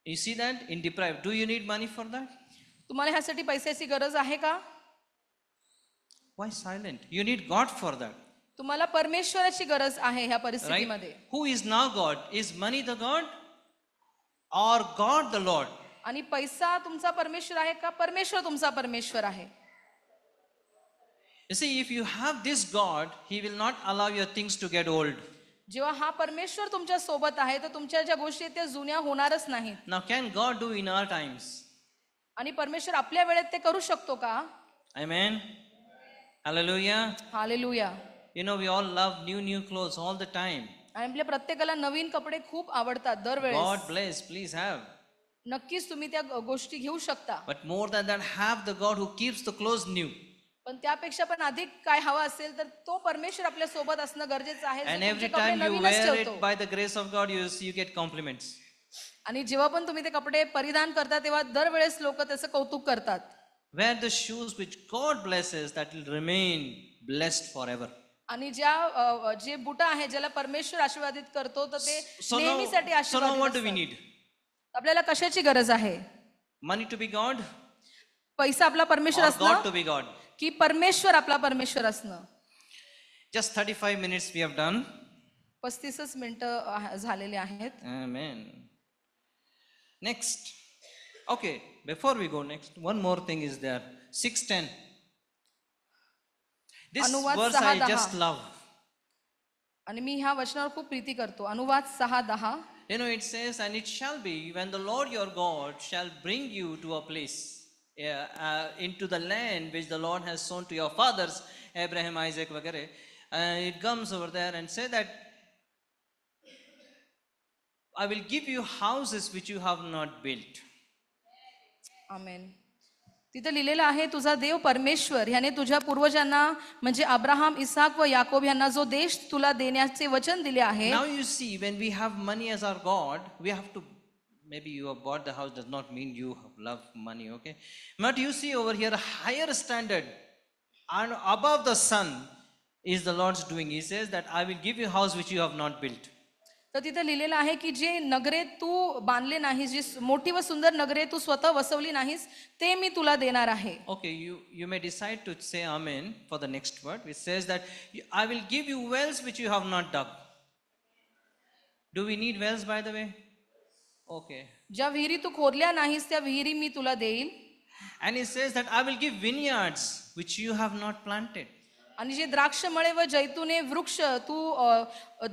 You see that? In deprived. Do you need money for that? तुम्हाला ह्यासाठी पैशाची गरज आहे का? Why silent? You need God for that. तुम्हाला परमेश्वराची गरज आहे ह्या Right? परिस्थितीमध्ये. Who is now God? Is money the God? Or God the Lord? आणि पैसा तुमचा परमेश्वर आहे का परमेश्वर तुमचा परमेश्वर आहे? You see, if you have this God, He will not allow your things to get old. जेव्हा हा परमेश्वर तुमच्या सोबत आहे तर तुमच्या ज्या गोष्टी आहेत त्या जुन्या होणारच नाहीत. Now, can God do in our times? आणि परमेश्वर आपल्या वेळेत ते करू शकतो का? Amen. Hallelujah. Hallelujah. You know, we all love new clothes all the time. आणि आपल्या प्रत्येकाला नवीन कपडे खूप आवडतात God दरवेळेस. bless, please have. नक्कीच तुम्ही त्या गोष्टी घेऊ शकता. But more than that, have the God who keeps the clothes new. पण त्यापेक्षा पण अधिक काय हवं असेल तर तो परमेश्वर आपल्या सोबत असणं गरजेचं आहे. जो And तुमचे every कपडे time you नवीनच wear it ठेवतो. by the grace of God, you get compliments. आणि जेव्हा पण तुम्ही ते कपडे परिधान करता तेव्हा दरवेळेस लोक त्याचं कौतुक करतात. Wear the shoes which God blesses, that will remain blessed forever. आणि जे बुट आहे ज्याला परमेश्वर आशीर्वादित करतो तर ते So नेहमीसाठी now what आशीर्वादित do we असतात. need? आपल्याला कशाची गरज आहे? Money to be God पैसा आपला परमेश्वर or God असणं to be God? की परमेश्वर आपला परमेश्वर असणं? Just 35 minutes we have done. 35 मिनिटं झालेले आहेत. Amen. Next. Okay, before we go next, one more thing is there. 6:10. This अनुवाद verse I 6:10. just love. आणि मी ह्या वचनावर खूप प्रीती करतो. अनुवाद 6:10. You know, it says, and it shall be when the Lord your God shall bring you to a place, into the land which the Lord has sown to your fathers, Abraham, Isaac, vagare. It comes over there and say that I will give you houses which you have not built. आमेन. तिथे लिहिलेलं आहे तुझा देव परमेश्वर ह्याने तुझ्या पूर्वजांना म्हणजे Abraham, Isaac व याकोब यांना जो देश तुला देण्याचे वचन दिले आहे. Now you see, when we have money as our God, we have to, maybe you have bought the house does not mean you love money, okay? But you see over here a higher standard and above the sun is the Lord's doing. He says that I will give you a house which you have not built. तर तिथे लिहिलेलं आहे की जे नगरे तू बांधले नाहीस, जी मोठी व सुंदर नगरे तू स्वतः वसवली नाहीस ते मी तुला देणार आहे. Okay, you may decide to say amen for the next word. It says that I will give you wells which you have not dug. Do we need wells, by the way? Okay. ज्या विहिरी तू खोदल्या नाहीस त्या विहिरी मी तुला देईल. And it says that I will give vineyards which you have not planted. आणि जे द्राक्षमळे व जैतुने वृक्ष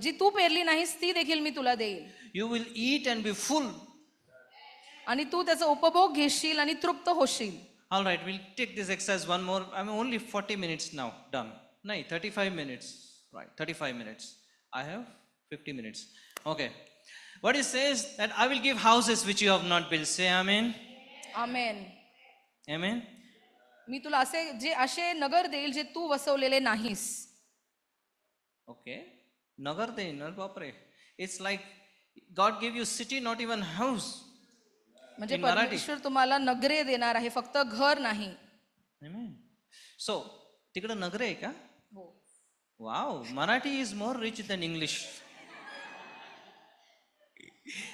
जी तू पेरली नाहीस ती देखील मी तुला देईल. You will eat and be full. आणि तू त्याचा उपभोग घेशील आणि तृप्त होशील. All right, we'll take this exercise one more. I'm only 40 minutes now done. No, 35 minutes. Right, 35 minutes. I have 50 minutes. Okay. What it says that I will give houses which you have not built. Say amen. Amen. Amen. मी तुला असे नगर देईल जे तू वसवलेले नाहीस. Okay. Nagar dein, bapre. It's like God gave you city, not even house. म्हणजे In Marathi. परमेश्वर तुम्हाला नगरे देणार आहे, फक्त घर नाही. Amen. So, तिकडे नगर आहे का? हो. Wow, Marathi is more rich than English.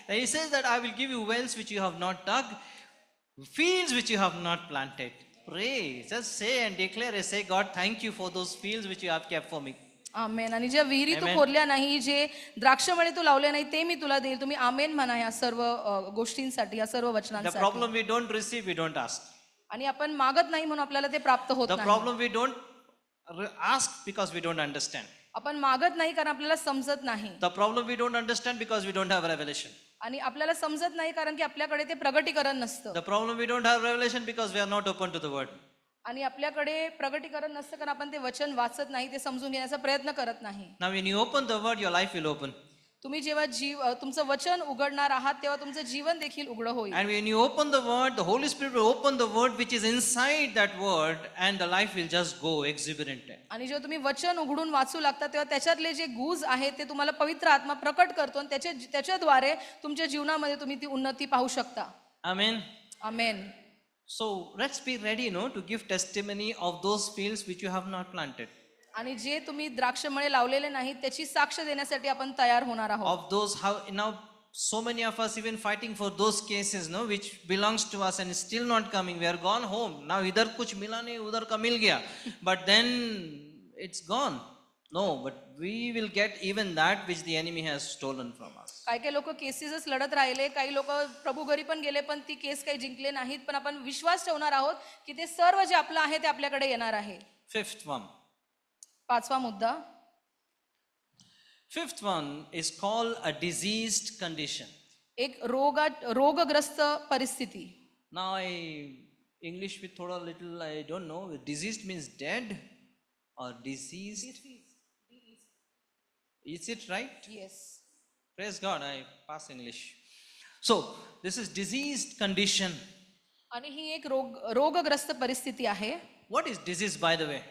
He says that I will give you wells which you have not dug, fields which you have not planted. Pray, just say and declare, say, God, thank you for those fields which you have kept for me. आमेन. आणि ज्या विहिरी तू Amen. खोदल्या नाही, जे द्राक्षमळे तू लावले नाही, ते मी तुला देईल. तुम्ही आमेन म्हणा या सर्व गोष्टींसाठी, या सर्व The वचनांसाठी. problem we don't receive, we don't ask. आणि आपण मागत नाही म्हणून आपल्याला ते प्राप्त होत The नाही. problem we don't ask because we don't understand. आपण मागत नाही कारण आपल्याला समजत नाही. The problem we don't understand because we don't have revelation. आणि आपल्याला समजत नाही कारण की आपल्याकडे ते प्रगटीकरण नसतं. The problem we don't have revelation because we are not open to the word. आणि आपल्याकडे प्रगटीकरण नसतं कारण आपण ते वचन वाचत नाही, ते समजून घेण्याचा प्रयत्न करत नाही. Now when you open the word, your life will open. तुम्ही जेव्हा तुमचं वचन उघडणार आहात तेव्हा तुमचं जीवन देखील उघडं होईल. And when you open the word, the Holy Spirit will open the word which is inside that word and the life will just go exuberant. आणि जेव्हा तुम्ही वचन उघडून वाचू लागता तेव्हा त्याच्यातले जे गुज आहेत ते तुम्हाला पवित्र आत्मा प्रकट करतो आणि त्याच्याद्वारे तुमच्या जीवनामध्ये तुम्ही ती उन्नती पाहू शकता. Amen. Amen. So let's be ready, to give testimony of those fields which you have not planted. आणि जे तुम्ही द्राक्षमळे लावलेले नाहीत त्याची साक्ष देण्यासाठी आपण तयार होणार आहोत. Of those, how now so many of us even fighting for those cases, which belongs to us and is still not coming. We are gone home. Now idhar kuch mila nahi, udhar ka mil gaya. But then it's gone. No, but we will get even that which the enemy has stolen from us. काही लोक केसेसच लढत राहिले, काही लोक प्रभू घरी पण गेले पण ती केस काही जिंकले नाहीत, पण आपण विश्वास ठेवणार आहोत की ते सर्व जे आपलं आहे ते आपल्याकडे येणार आहे. Fifth one. पाचवा मुद्दा. Fifth one is called a diseased condition. एक रोगग्रस्त परिस्थिती. Now English with thoda little, I don't know. Diseased means dead or diseased. Is it right? Yes. Praise God, I pass English. So this is diseased condition. आणि ही एक रोगग्रस्त परिस्थिती आहे. What is disease, by the way?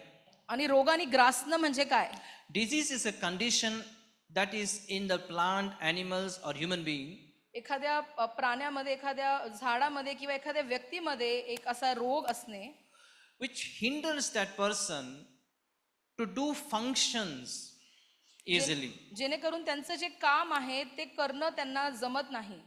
आणि रोगाने ग्रासणं म्हणजे काय? Disease is a condition that is in the plant, animals or human being. एखाद्या प्राण्यामध्ये, एखाद्या झाडामध्ये किंवा एखाद्या व्यक्तीमध्ये एक असा रोग असणे which hinders that person to do functions easily. जेणेकरून त्यांचं जे काम आहे ते करणं त्यांना जमत नाही.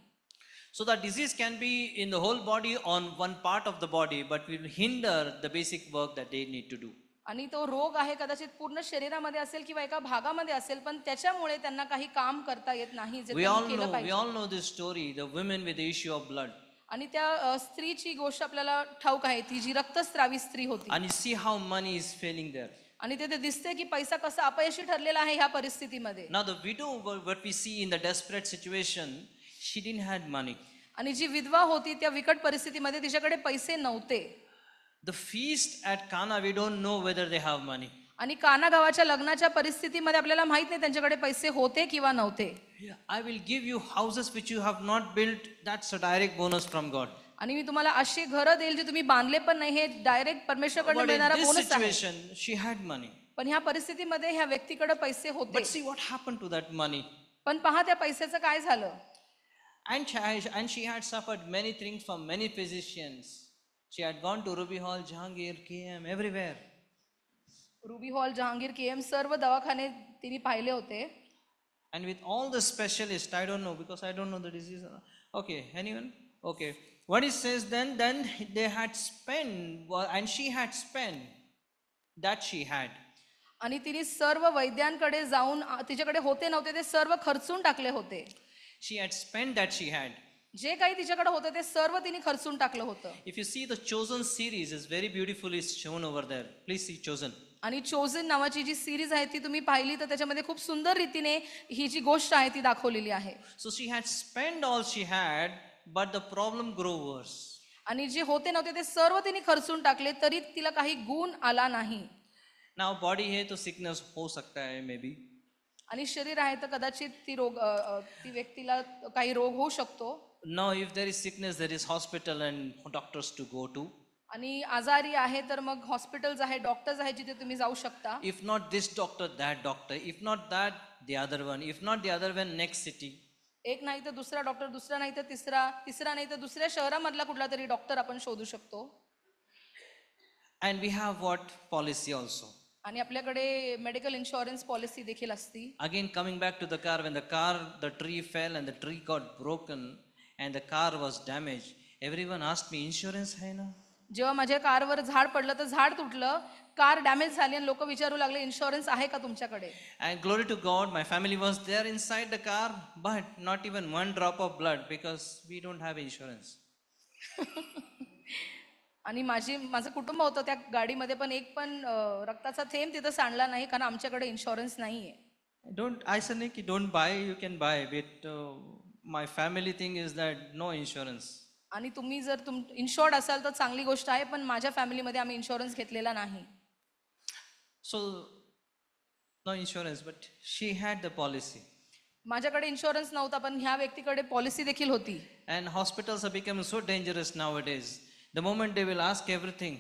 So that disease can be in the whole body on one part of the body, but will hinder the basic work that they need to do. आणि तो रोग आहे कदाचित पूर्ण शरीरामध्ये असेल किंवा एका भागामध्ये असेल, पण त्याच्यामुळे त्यांना काही काम करता येत नाही जे त्यांनी केलं We पाहिजे. all know this story, the women with the issue of blood. आणि त्या स्त्रीची गोष्ट आपल्याला ठाऊक आहे, ती जी रक्तस्रावी स्त्री होती. And you see how money is failing there. आणि ते दिसते की पैसा कसा अपयशी ठरलेला आहे ह्या परिस्थितीमध्ये. Now the widow, what we see in the desperate situation, she didn't had money. आणि जी विधवा होती त्या विकट परिस्थितीमध्ये तिच्याकडे पैसे नव्हते. The feast at Cana, we don't know whether they have money. आणि काना गावाच्या लग्नाच्या परिस्थितीमध्ये आपल्याला माहित नाही त्यांच्याकडे पैसे होते किंवा नव्हते. I will give you houses which you have not built. That's a direct bonus from God. आणि मी तुम्हाला अशी घरं देईल जे तुम्ही बांधले पण नाही, हे डायरेक्ट परमेश्वरकडून But in मिळणारा this बोनस आहे. situation, she had money. पण ह्या परिस्थितीमध्ये ह्या व्यक्तीकडे पैसे होते. But see what happened to that money. पण पहा त्या पैशाचं काय झालं. And she had suffered many things from many physicians. She had gone to Ruby Hall, Jahangir, KM, everywhere. Ruby Hall, Jahangir, KM सर्व दवाखाने तिने पाहिले होते. And with all the specialists, I don't know because I don't know the disease. Okay, anyone? Okay. What it says then they had spent, and she had spent that she had. आणि तिने सर्व वैद्यांकडे जाऊन तिच्याकडे होते नव्हते ते सर्व खर्चून टाकले होते. She had spent that she had. जे काही तिच्याकडे होतं ते सर्व तिने खर्चून टाकलं होतं. If you see the Chosen series is very beautifully shown over there. Please see Chosen. आणि चोजन नावाची जी सिरीज आहे ती तुम्ही पाहिली तर त्याच्यामध्ये खूप सुंदर रीतीने ही जी गोष्ट आहे ती दाखवलेली आहे. So she had spent all she had, but the problem grew worse. आणि जे होते नव्हते ते सर्व तिने खर्चून टाकले तरी तिला काही गुण आला नाही. Now body है तो sickness हो सकता है maybe. आणि शरीर आहे तर कदाचित ती व्यक्तीला काही रोग होऊ शकतो. Now, if there is sickness, there is hospital and doctors to go to. आणि आजारी आहे तर मग हॉस्पिटल्स आहे, डॉक्टर्स आहे जिथे तुम्ही जाऊ शकता. If not this doctor, that doctor. If not that, the other one. If not the other one, next city. एक नाही तर दुसरा डॉक्टर, दुसरा नाही तर तिसरा, तिसरा नाही तर दुसऱ्या शहरामधला कुठला तरी डॉक्टर आपण शोधू शकतो. And we have what? Policy also. आणि आपल्याकडे मेडिकल इन्शुरन्स पॉलिसी देखील असते. Again, coming back to the car, when the tree fell and the tree got broken and the car was damaged, everyone asked me, insurance hai na? जेव्हा माझ्या कारवर झाड पडलं तर झाड तुटलं, कार डॅमेज झाली आणि लोक विचारू लागले इन्शुरन्स आहे का तुमच्याकडे. And glory to God, my family was there inside the car, but not even one drop of blood because we don't have insurance. आणि माझं कुटुंब होतं त्या गाडीमध्ये, पण एक पण रक्ताचा थेंब तिथं सांडला नाही कारण आमच्याकडे इन्शुरन्स नाहीये. I say ki don't buy, you can buy, but my family thing is that no insurance. आणि तुम्ही जर इन्शुर्ड असाल तर चांगली गोष्ट आहे, पण माझ्या फॅमिलीमध्ये आम्ही इन्शुरन्स घेतलेला नाही. So, no insurance, but she had the policy. माझ्याकडे इन्शुरन्स नव्हता, पण ह्या व्यक्तीकडे पॉलिसी देखील होती. And hospitals are becoming so dangerous nowadays. The moment they will ask everything,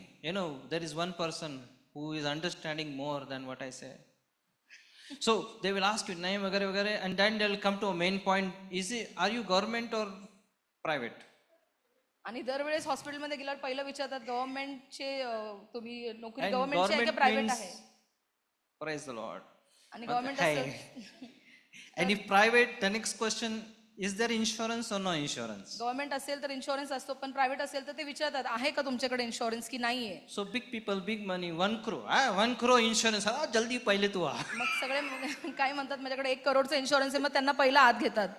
there is one person who is understanding more than what I say. So they will ask you name, vagare, and then they'll come to a main point. Are you government or private? आणि दरवेळेस हॉस्पिटलमध्ये गेल्यावर पहिलं विचारतात गव्हर्नमेंटचे तुम्ही नोकरी And गव्हर्नमेंटची आहे की government प्रायव्हेट means- आहे. Praise the Lord. आणि गव्हर्नमेंट Hey. असेल And if private, the next question, is there insurance or no insurance? Government असेल तर इन्शुरन्स असतो, पण प्रायव्हेट असेल तर ते विचारतात आहे का तुमच्याकडे इन्शुरन्स की नाहीये. So big people, big money, 1 crore. 1 crore insurance. jaldi pahle tu aa. मग सगळे काय म्हणतात माझ्याकडे 1 करोडचा इन्शुरन्स आहे, मग त्यांना पहिला आत घेतात.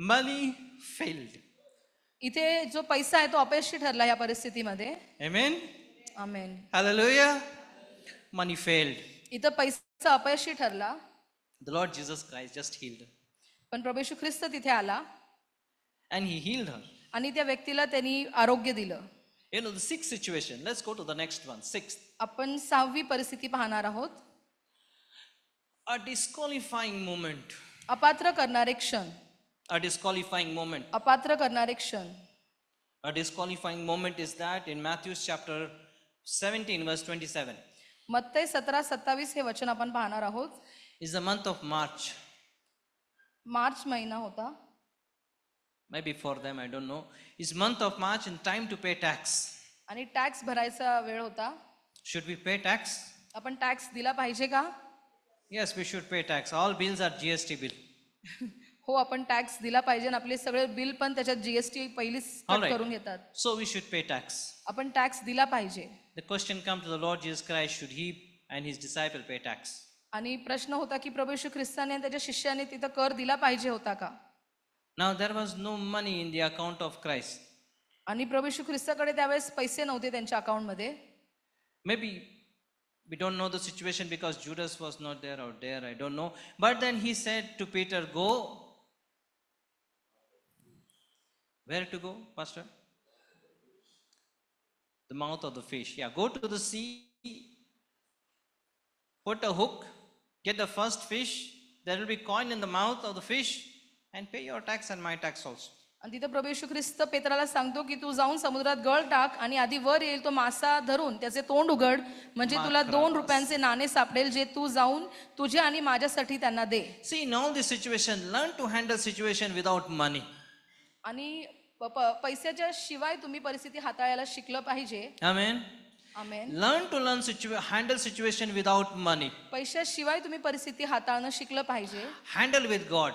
Money failed. इथे जो पैसा आहे तो अपयशी ठरला या परिस्थितीमध्ये. Amen? आमेन. Hallelujah. Money failed. इथं पैसा अपयशी ठरला, The Lord Jesus Christ just healed her. पण प्रभू येशू ख्रिस्त तिथे आला And he healed her. आणि त्या व्यक्तीला त्यांनी आरोग्य दिलं. The sixth situation. Let's go to the next one. Sixth. आपण 6वी परिस्थिती पाहणार आहोत. A disqualifying moment. अपात्र करणारे क्षण. A disqualifying moment. अपात्र करणारे क्षण. A disqualifying moment is that in Matthew chapter 17 verse 27. मत्तई 17:27 हे वचन आपण पाहणार आहोत. Is the month of March. March महिना होता. Maybe for them, I don't know. Is month of March and time to pay tax. आणि टॅक्स भरायचा वेळ होता. Should we pay tax? आपण टॅक्स दिला पाहिजे का? Yes, we should pay tax. All bills are GST bill. हो, आपण टॅक्स दिला पाहिजे आणि आपले सगळे बिल पण त्याच्यात जीएसटी पहिलीच All कट right. करून घेतात. So we should pay tax. आपण टॅक्स दिला पाहिजे. The question comes to the Lord Jesus Christ, should he and his disciple pay tax? आणि प्रश्न होता की प्रभू येशू ख्रिस्ताने आणि त्याच्या शिष्याने तिथं कर दिला पाहिजे होता का? Now there was no money in the account of Christ. आणि प्रभू येशू ख्रिस्ताकडे त्यावेळेस पैसे नव्हते त्यांच्या अकाउंटमध्ये. Maybe we don't know the situation because Judas was not there or there, I don't know. But then he said to Peter, go. Where to go, Pastor? The mouth of the fish. Yeah, go to the sea, put a hook, get the first fish. There will be coin in the mouth of the fish and pay your tax and my tax also. आणि तिथं प्रभू येशू ख्रिस्त पेत्राला सांगतो की तू जाऊन समुद्रात गळ टाक आणि आधी वर येईल तो मासा धरून त्याचे तोंड उघड, म्हणजे तुला 2 रुपयांचे नाणे सापडेल जे तू जाऊन तुझ्या आणि माझ्यासाठी त्यांना दे. See, in all this situation, learn to handle situation without money. आणि पैशाच्या शिवाय तुम्ही परिस्थिती हाताळायला शिकलं पाहिजे. Amen. Amen. Learn to handle situation without money. पैशाशिवाय तुम्ही परिस्थिती हाताळणं शिकलं पाहिजे. Handle with God.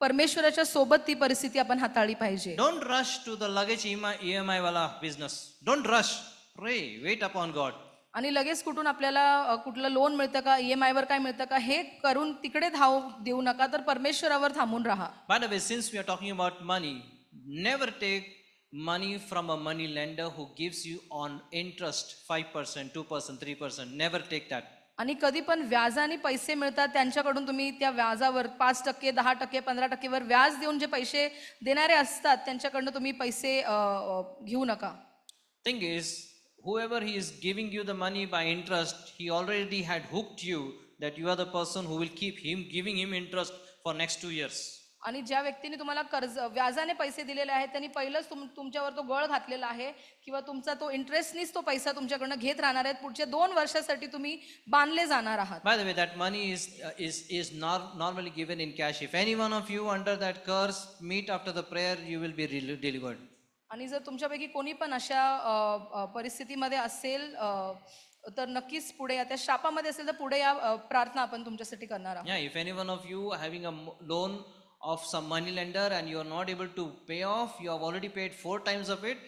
परमेश्वराच्या सोबत ती परिस्थिती आपण हाताळली पाहिजे. Don't rush to the luggage EMI wala business. Don't rush. Pray. Wait upon God. आणि लगेच कुठून आपल्याला कुठलं लोन मिळतं का, EMI वर काय मिळतं का हे करून तिकडे धाव देऊ नका, तर परमेश्वरावर थांबून राहा. By the way, since we are talking about money, never take money from a money lender who gives you on interest 5%, 2%, 3%. Never take that. आणि कधी पण व्याजाने पैसे मिळतात त्यांच्याकडून तुम्ही त्या व्याजावर 5%, 10%, 15% वर व्याज देऊन जे पैसे देणारे असतात त्यांच्याकडनं तुम्ही पैसे घेऊ नका. Thing is, whoever he is giving you the money by interest, he already had hooked you that you are the person who will keep him giving him interest for next 2 years. आणि ज्या व्यक्तीने तुम्हाला कर्ज व्याजाने पैसे दिलेले आहेत त्यांनी पहिलंच तुमच्यावर तो गळ घातलेला आहे किंवा तुमचा तो इंटरेस्टनीच तो पैसा तुमच्याकडनं घेत राहणार आहे. पुढच्या 2 वर्षासाठी तुम्ही बांधले जाणार आहात. By the way, that money is normally given in cash. If any one of you under that curse meet after the prayer, you will be delivered. आणि जर तुमच्यापैकी कोणी पण अशा परिस्थितीमध्ये असेल तर नक्कीच पुढे या, त्या शापामध्ये असेल तर पुढे या, प्रार्थना आपण तुमच्यासाठी करणार आहोत. Yeah, if any one of you having a loan of some money lender and you are not able to pay off, you have already paid 4 times of it,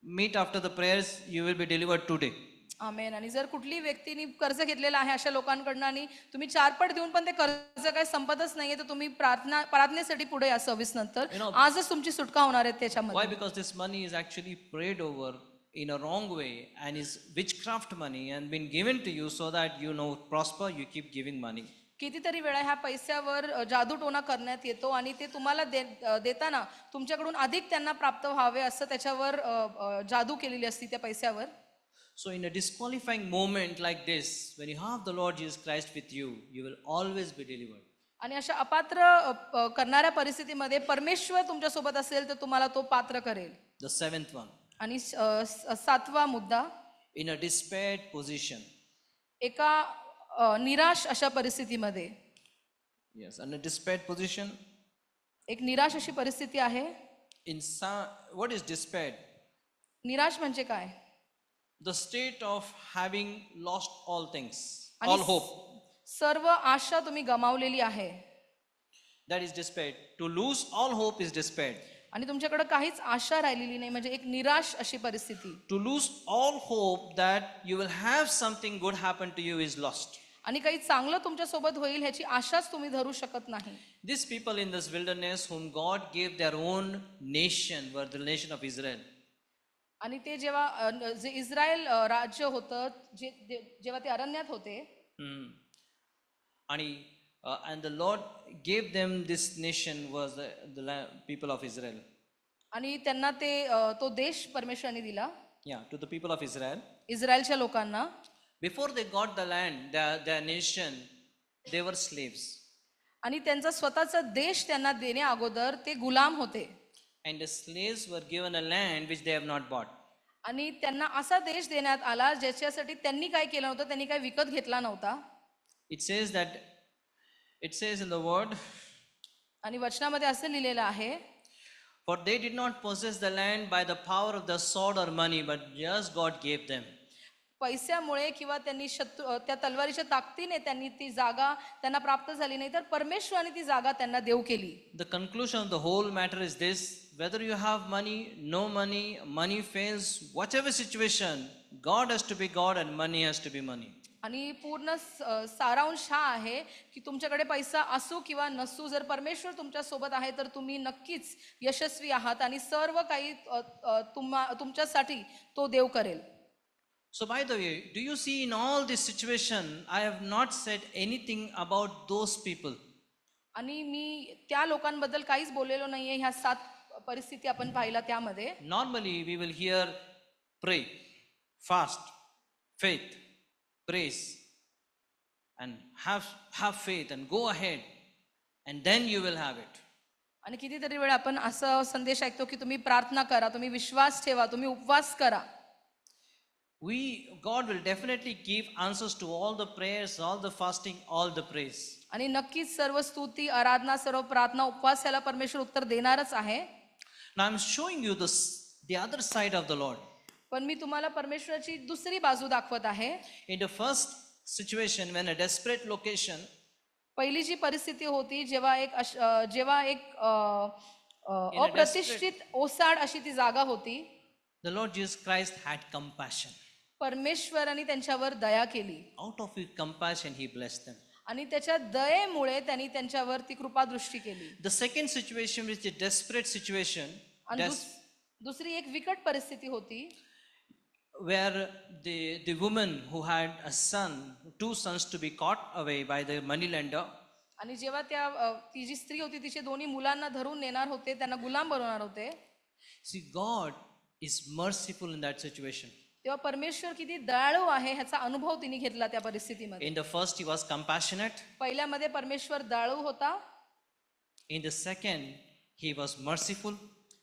meet after the prayers, you will be delivered today. आमेन. आणि जर कुठली व्यक्तीने कर्ज घेतलेलं आहे अशा लोकांकडनं आणि तुम्ही 4 पट देऊन पण ते कर्ज काही संपतच नाहीये, तर तुम्ही प्रार्थनेसाठी पुढे या 26 नंतर. आजच तुमची सुटका होणार आहे Why? त्याच्यामध्ये. Because this money is actually prayed over in a wrong way and is witchcraft money and been given to you so that you know prosper, you keep giving money. कितीतरी वेळा ह्या पैशावर जादूटोणा करण्यात येतो आणि ते तुम्हाला देताना तुमच्याकडून अधिक त्यांना प्राप्त व्हावे असं त्याच्यावर जादू केलेली असती त्या पैशावर. So in a disqualifying moment like this, when you have the Lord Jesus Christ with you, you will always be delivered. आणि अशा अपात्र करणाऱ्या परिस्थितीमध्ये परमेश्वर तुमच्यासोबत असेल तर तुम्हाला तो पात्र करेल. The 7th one, आणि 7वा मुद्दा, in a despaired position. एका निराश अशा परिस्थितीमध्ये. Yes, in a despaired position. एक निराश अशी परिस्थिती आहे. What is despaired? निराश म्हणजे काय? The state of having lost all things, आणि all hope. सर्व आशा तुम्ही गमावलेली आहे. That is despaired. To lose all hope is despaired. आणि तुमच्याकडे काहीच आशा राहिलेली नाही म्हणजे एक निराश अशी परिस्थिती. To lose all hope that you will have something good happen to you is lost. आणि काही चांगलं तुमच्या सोबत होईल ह्याची आशाच तुम्ही धरू शकत नाही. These people in this wilderness whom God gave their own nation were the nation of Israel. आणि ते जेव्हा जे इस्रायल राज्य होतं, जेव्हा ते अरण्यात होते, And the Lord gave them this nation was the people of Israel. आणि त्यांना ते तो देश परमेश्वराने दिला. Yeah, to the people of Israel. इस्रायलच्या लोकांना. Before they got the land, their nation, they were slaves. आणि त्यांचा स्वतःचा देश त्यांना देण्या अगोदर ते गुलाम होते. And the slaves were given a land which they have not bought. आणि त्यांना असा देश देण्यात आला ज्याच्यासाठी त्यांनी काय केलं नव्हतं, त्यांनी काय विकत घेतला नव्हता. It says in the word, आणि वचनामध्ये असं लिहिलेलं आहे, for they did not possess the land by the power of the sword or money, but just God gave them. पैशामुळे किंवा त्यांनी त्या तलवारीच्या ताकदीने त्यांनी ती जागा त्यांना प्राप्त झाली नाही, तर परमेश्वराने ती जागा त्यांना देऊ केली. The conclusion of the whole matter is this: whether you have money, no money, money fails, whatever situation, God has to be God and money has to be money. आणि पूर्ण सारांश हा आहे की तुमच्याकडे पैसा असो किंवा नसो, जर परमेश्वर तुमच्या सोबत आहे तर तुम्ही नक्कीच यशस्वी आहात आणि सर्व काही तुमच्यासाठी तो देव करेल. So by the way, do you see in all this situation, I have not said anything about those people. आणि मी त्या लोकांबद्दल काहीच बोललेलो नाहीये. ह्या 7 परिस्थिती आपण पाहिला त्यामध्ये. Normally we will hear pray, fast, faith, praise, and have faith and go ahead, and then you will have it. आणि कितीतरी वेळा आपण असा संदेश ऐकतो की तुम्ही प्रार्थना करा, तुम्ही विश्वास ठेवा, तुम्ही उपवास करा. God will definitely give answers to all the prayers, all the fasting, all the praise. आणि नक्कीच सर्व स्तुती, आराधना, सर्व प्रार्थना, उपवास याला परमेश्वर उत्तर देणारच आहे. Now I'm showing you the other side of the Lord. पण मी तुम्हाला परमेश्वराची दुसरी बाजू दाखवत आहे. In the first situation, when a desperate location, पहिली जी परिस्थिती होती जेव्हा एक अप्रतिष्ठित ओसाड अशी ती जागा होती, the Lord Jesus Christ had compassion. परमेश्वराने त्यांच्यावर दया केली. Out of his compassion, he blessed them. आणि त्याच्या दयेमुळे त्यांनी त्यांच्यावर ती कृपादृष्टी केली. The second situation, which is a desperate situation, दुसरी एक विकट परिस्थिती होती, where the woman who had a son, 2 sons to be caught away by the money lender. आणि जेव्हा ती जी स्त्री होती तिचे 2 मुलांना धरून नेणार होते, त्यांना गुलाम बनवणार होते. See, God is merciful in that situation. तेव्हा परमेश्वर किती दयाळू आहे ह्याचा अनुभव तिने घेतला त्या परिस्थितीमध्ये. In the first, he was compassionate. पहिल्यामध्ये परमेश्वर दयाळू होता In the second, he was merciful.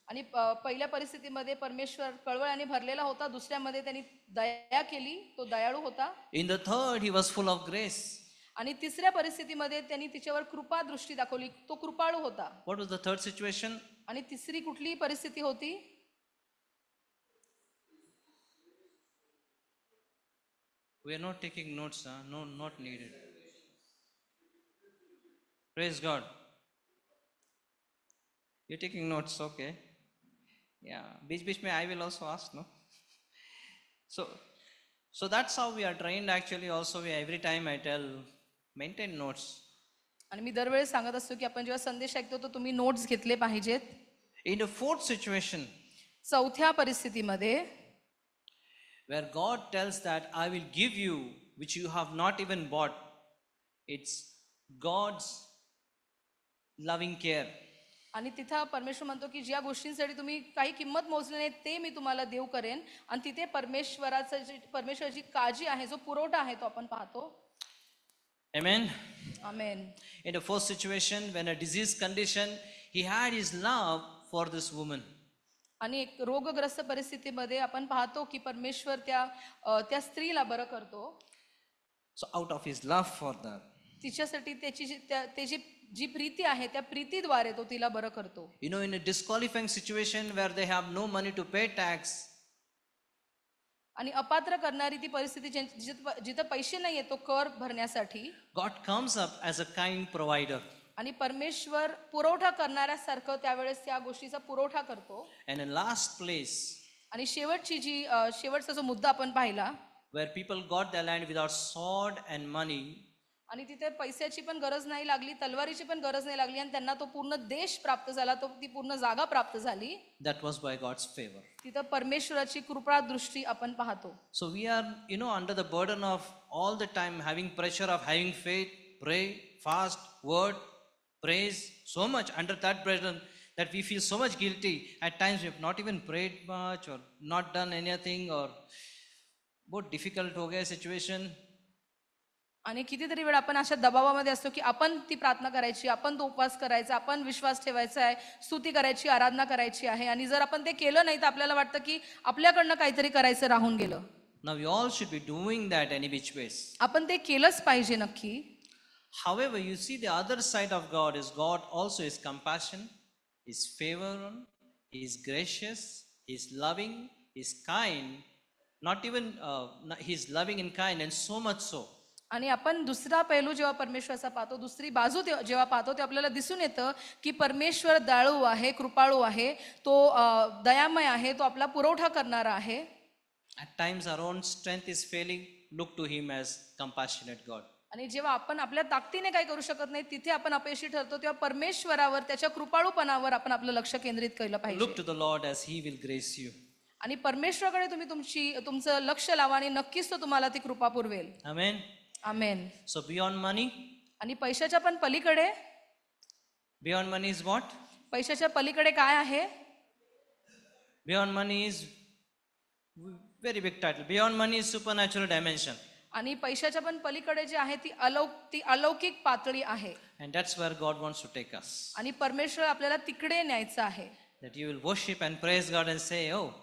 आणि पहिल्या परिस्थितीमध्ये परमेश्वर कळवळ्याने भरलेला होता. दुसऱ्यामध्ये त्यांनी दया केली, तो दयाळू होता. In the third, he was full of grace. आणि तिसऱ्या परिस्थितीमध्ये त्यांनी तिच्यावर कृपा दृष्टी दाखवली, तो कृपाळू होता. What was the third situation? आणि तिसरी कुठली परिस्थिती होती? We are not taking notes, huh? No, not needed. Praise God. You're taking notes, okay. Yeah, beach mein I will also ask, no? So that's how we are trained actually. Also, every time I tell, maintain notes. आणि मी दरवेळेस सांगत असतो की आपण जेव्हा संदेश ऐकतो तर तुम्ही नोट्स घेतले पाहिजेत. In the fourth situation, चौथ्या परिस्थितीमध्ये where God tells that I will give you which you have not even bought, it's God's loving care. आणि तिथं परमेश्वर म्हणतो की ज्या गोष्टींसाठी तुम्ही काही किंमत मोजली नाही ते मी तुम्हाला देव करेन. आणि तिथे परमेश्वराची काळजी आहे, जो पुरवठा आहे तो आपण पाहतो. Amen. Amen. In the first situation, when a disease condition, he had his love for this woman. आणि एक रोगग्रस्त परिस्थितीमध्ये आपण पाहतो की परमेश्वर त्या स्त्रीला बरं करतो. So out of his love for that, तिच्यासाठी त्याची जी प्रीती आहे त्या प्रीतीद्वारे तो तिला बरं करतो. you know, in a disqualifying situation where they have no money to pay tax, आणि अपात्र करणारी ती परिस्थिती जिथं पैसे नाहीये तो कर भरण्यासाठी, God comes up as a kind provider. आणि परमेश्वर पुरवठा करणाऱ्यासारखं त्यावेळेस त्या गोष्टीचा पुरवठा करतो. And in last place, आणि शेवटचा जो मुद्दा आपण पाहिला, where people got their land without sword and money, आणि तिथे पैशाची पण गरज नाही लागली, तलवारीची पण गरज नाही लागली, आणि त्यांना तो पूर्ण देश प्राप्त झाला, ती पूर्ण जागा प्राप्त झाली. that was by God's favor. तिथं परमेश्वराची कृपा दृष्टी आपण पाहतो. So we are, you know, under the burden of all the time having pressure of having faith, pray, fast, word, praise, so much under that burden that we feel so much guilty. At times we have not even prayed much or not done anything, or बहुत difficult हो गया situation. आणि कितीतरी वेळा आपण अशा दबावामध्ये असतो की आपण ती प्रार्थना करायची, आपण तो उपवास करायचा, आपण विश्वास ठेवायचा आहे, स्तुती करायची, आराधना करायची आहे. आणि जर आपण ते केलं नाही तर आपल्याला वाटतं की आपल्याकडनं काहीतरी करायचं राहून गेलं. Now we all should be doing that any which ways. आपण ते केलंच पाहिजे नक्की. However, you see the other side of God is God also is compassion, is favor, is gracious, is loving, is kind. Not even he's loving and kind, and so much so. आणि आपण दुसरा पैलू जेव्हा परमेश्वराचा पाहतो, दुसरी बाजू जेव्हा पाहतो, ते आपल्याला दिसून येतं की परमेश्वर दयाळू आहे, कृपाळू आहे, तो दयामय आहे, तो आपला पुरवठा करणारा आहे. At times our own strength is failing. Look to him as compassionate God. आणि जेव्हा आपण आपल्या ताकदीने काही करू शकत नाही, तिथे आपण अपयशी ठरतो, तेव्हा परमेश्वरावर, त्याच्या कृपाळूपणावर आपण आपलं लक्ष केंद्रित केलं Look पाहिजे. to the Lord as he will grace you. आणि परमेश्वराकडे तुम्ही तुमचं लक्ष लावा आणि नक्कीच तो तुम्हाला ती कृपा पुरवेल. Amen. आमेन. So beyond money, आणि पैशाच्या पण पलीकडे, beyond money is what? पैशाच्या पलीकडे काय आहे? Beyond money is very big title. Beyond money is supernatural dimension. आणि पैशाच्या पण पलीकडे जे आहे ती अलौकिक पातळी आहे. And that's where God wants to take us. आणि परमेश्वर आपल्याला तिकडे न्यायचं आहे. That you will worship and praise God and say, oh,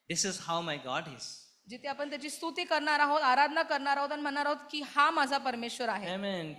this is how my God is. जिथे आपण त्याची स्तुती करणार आहोत, आराधना करणार आहोत आणि म्हणणार आहोत की हा माझा परमेश्वर आहे. Amen.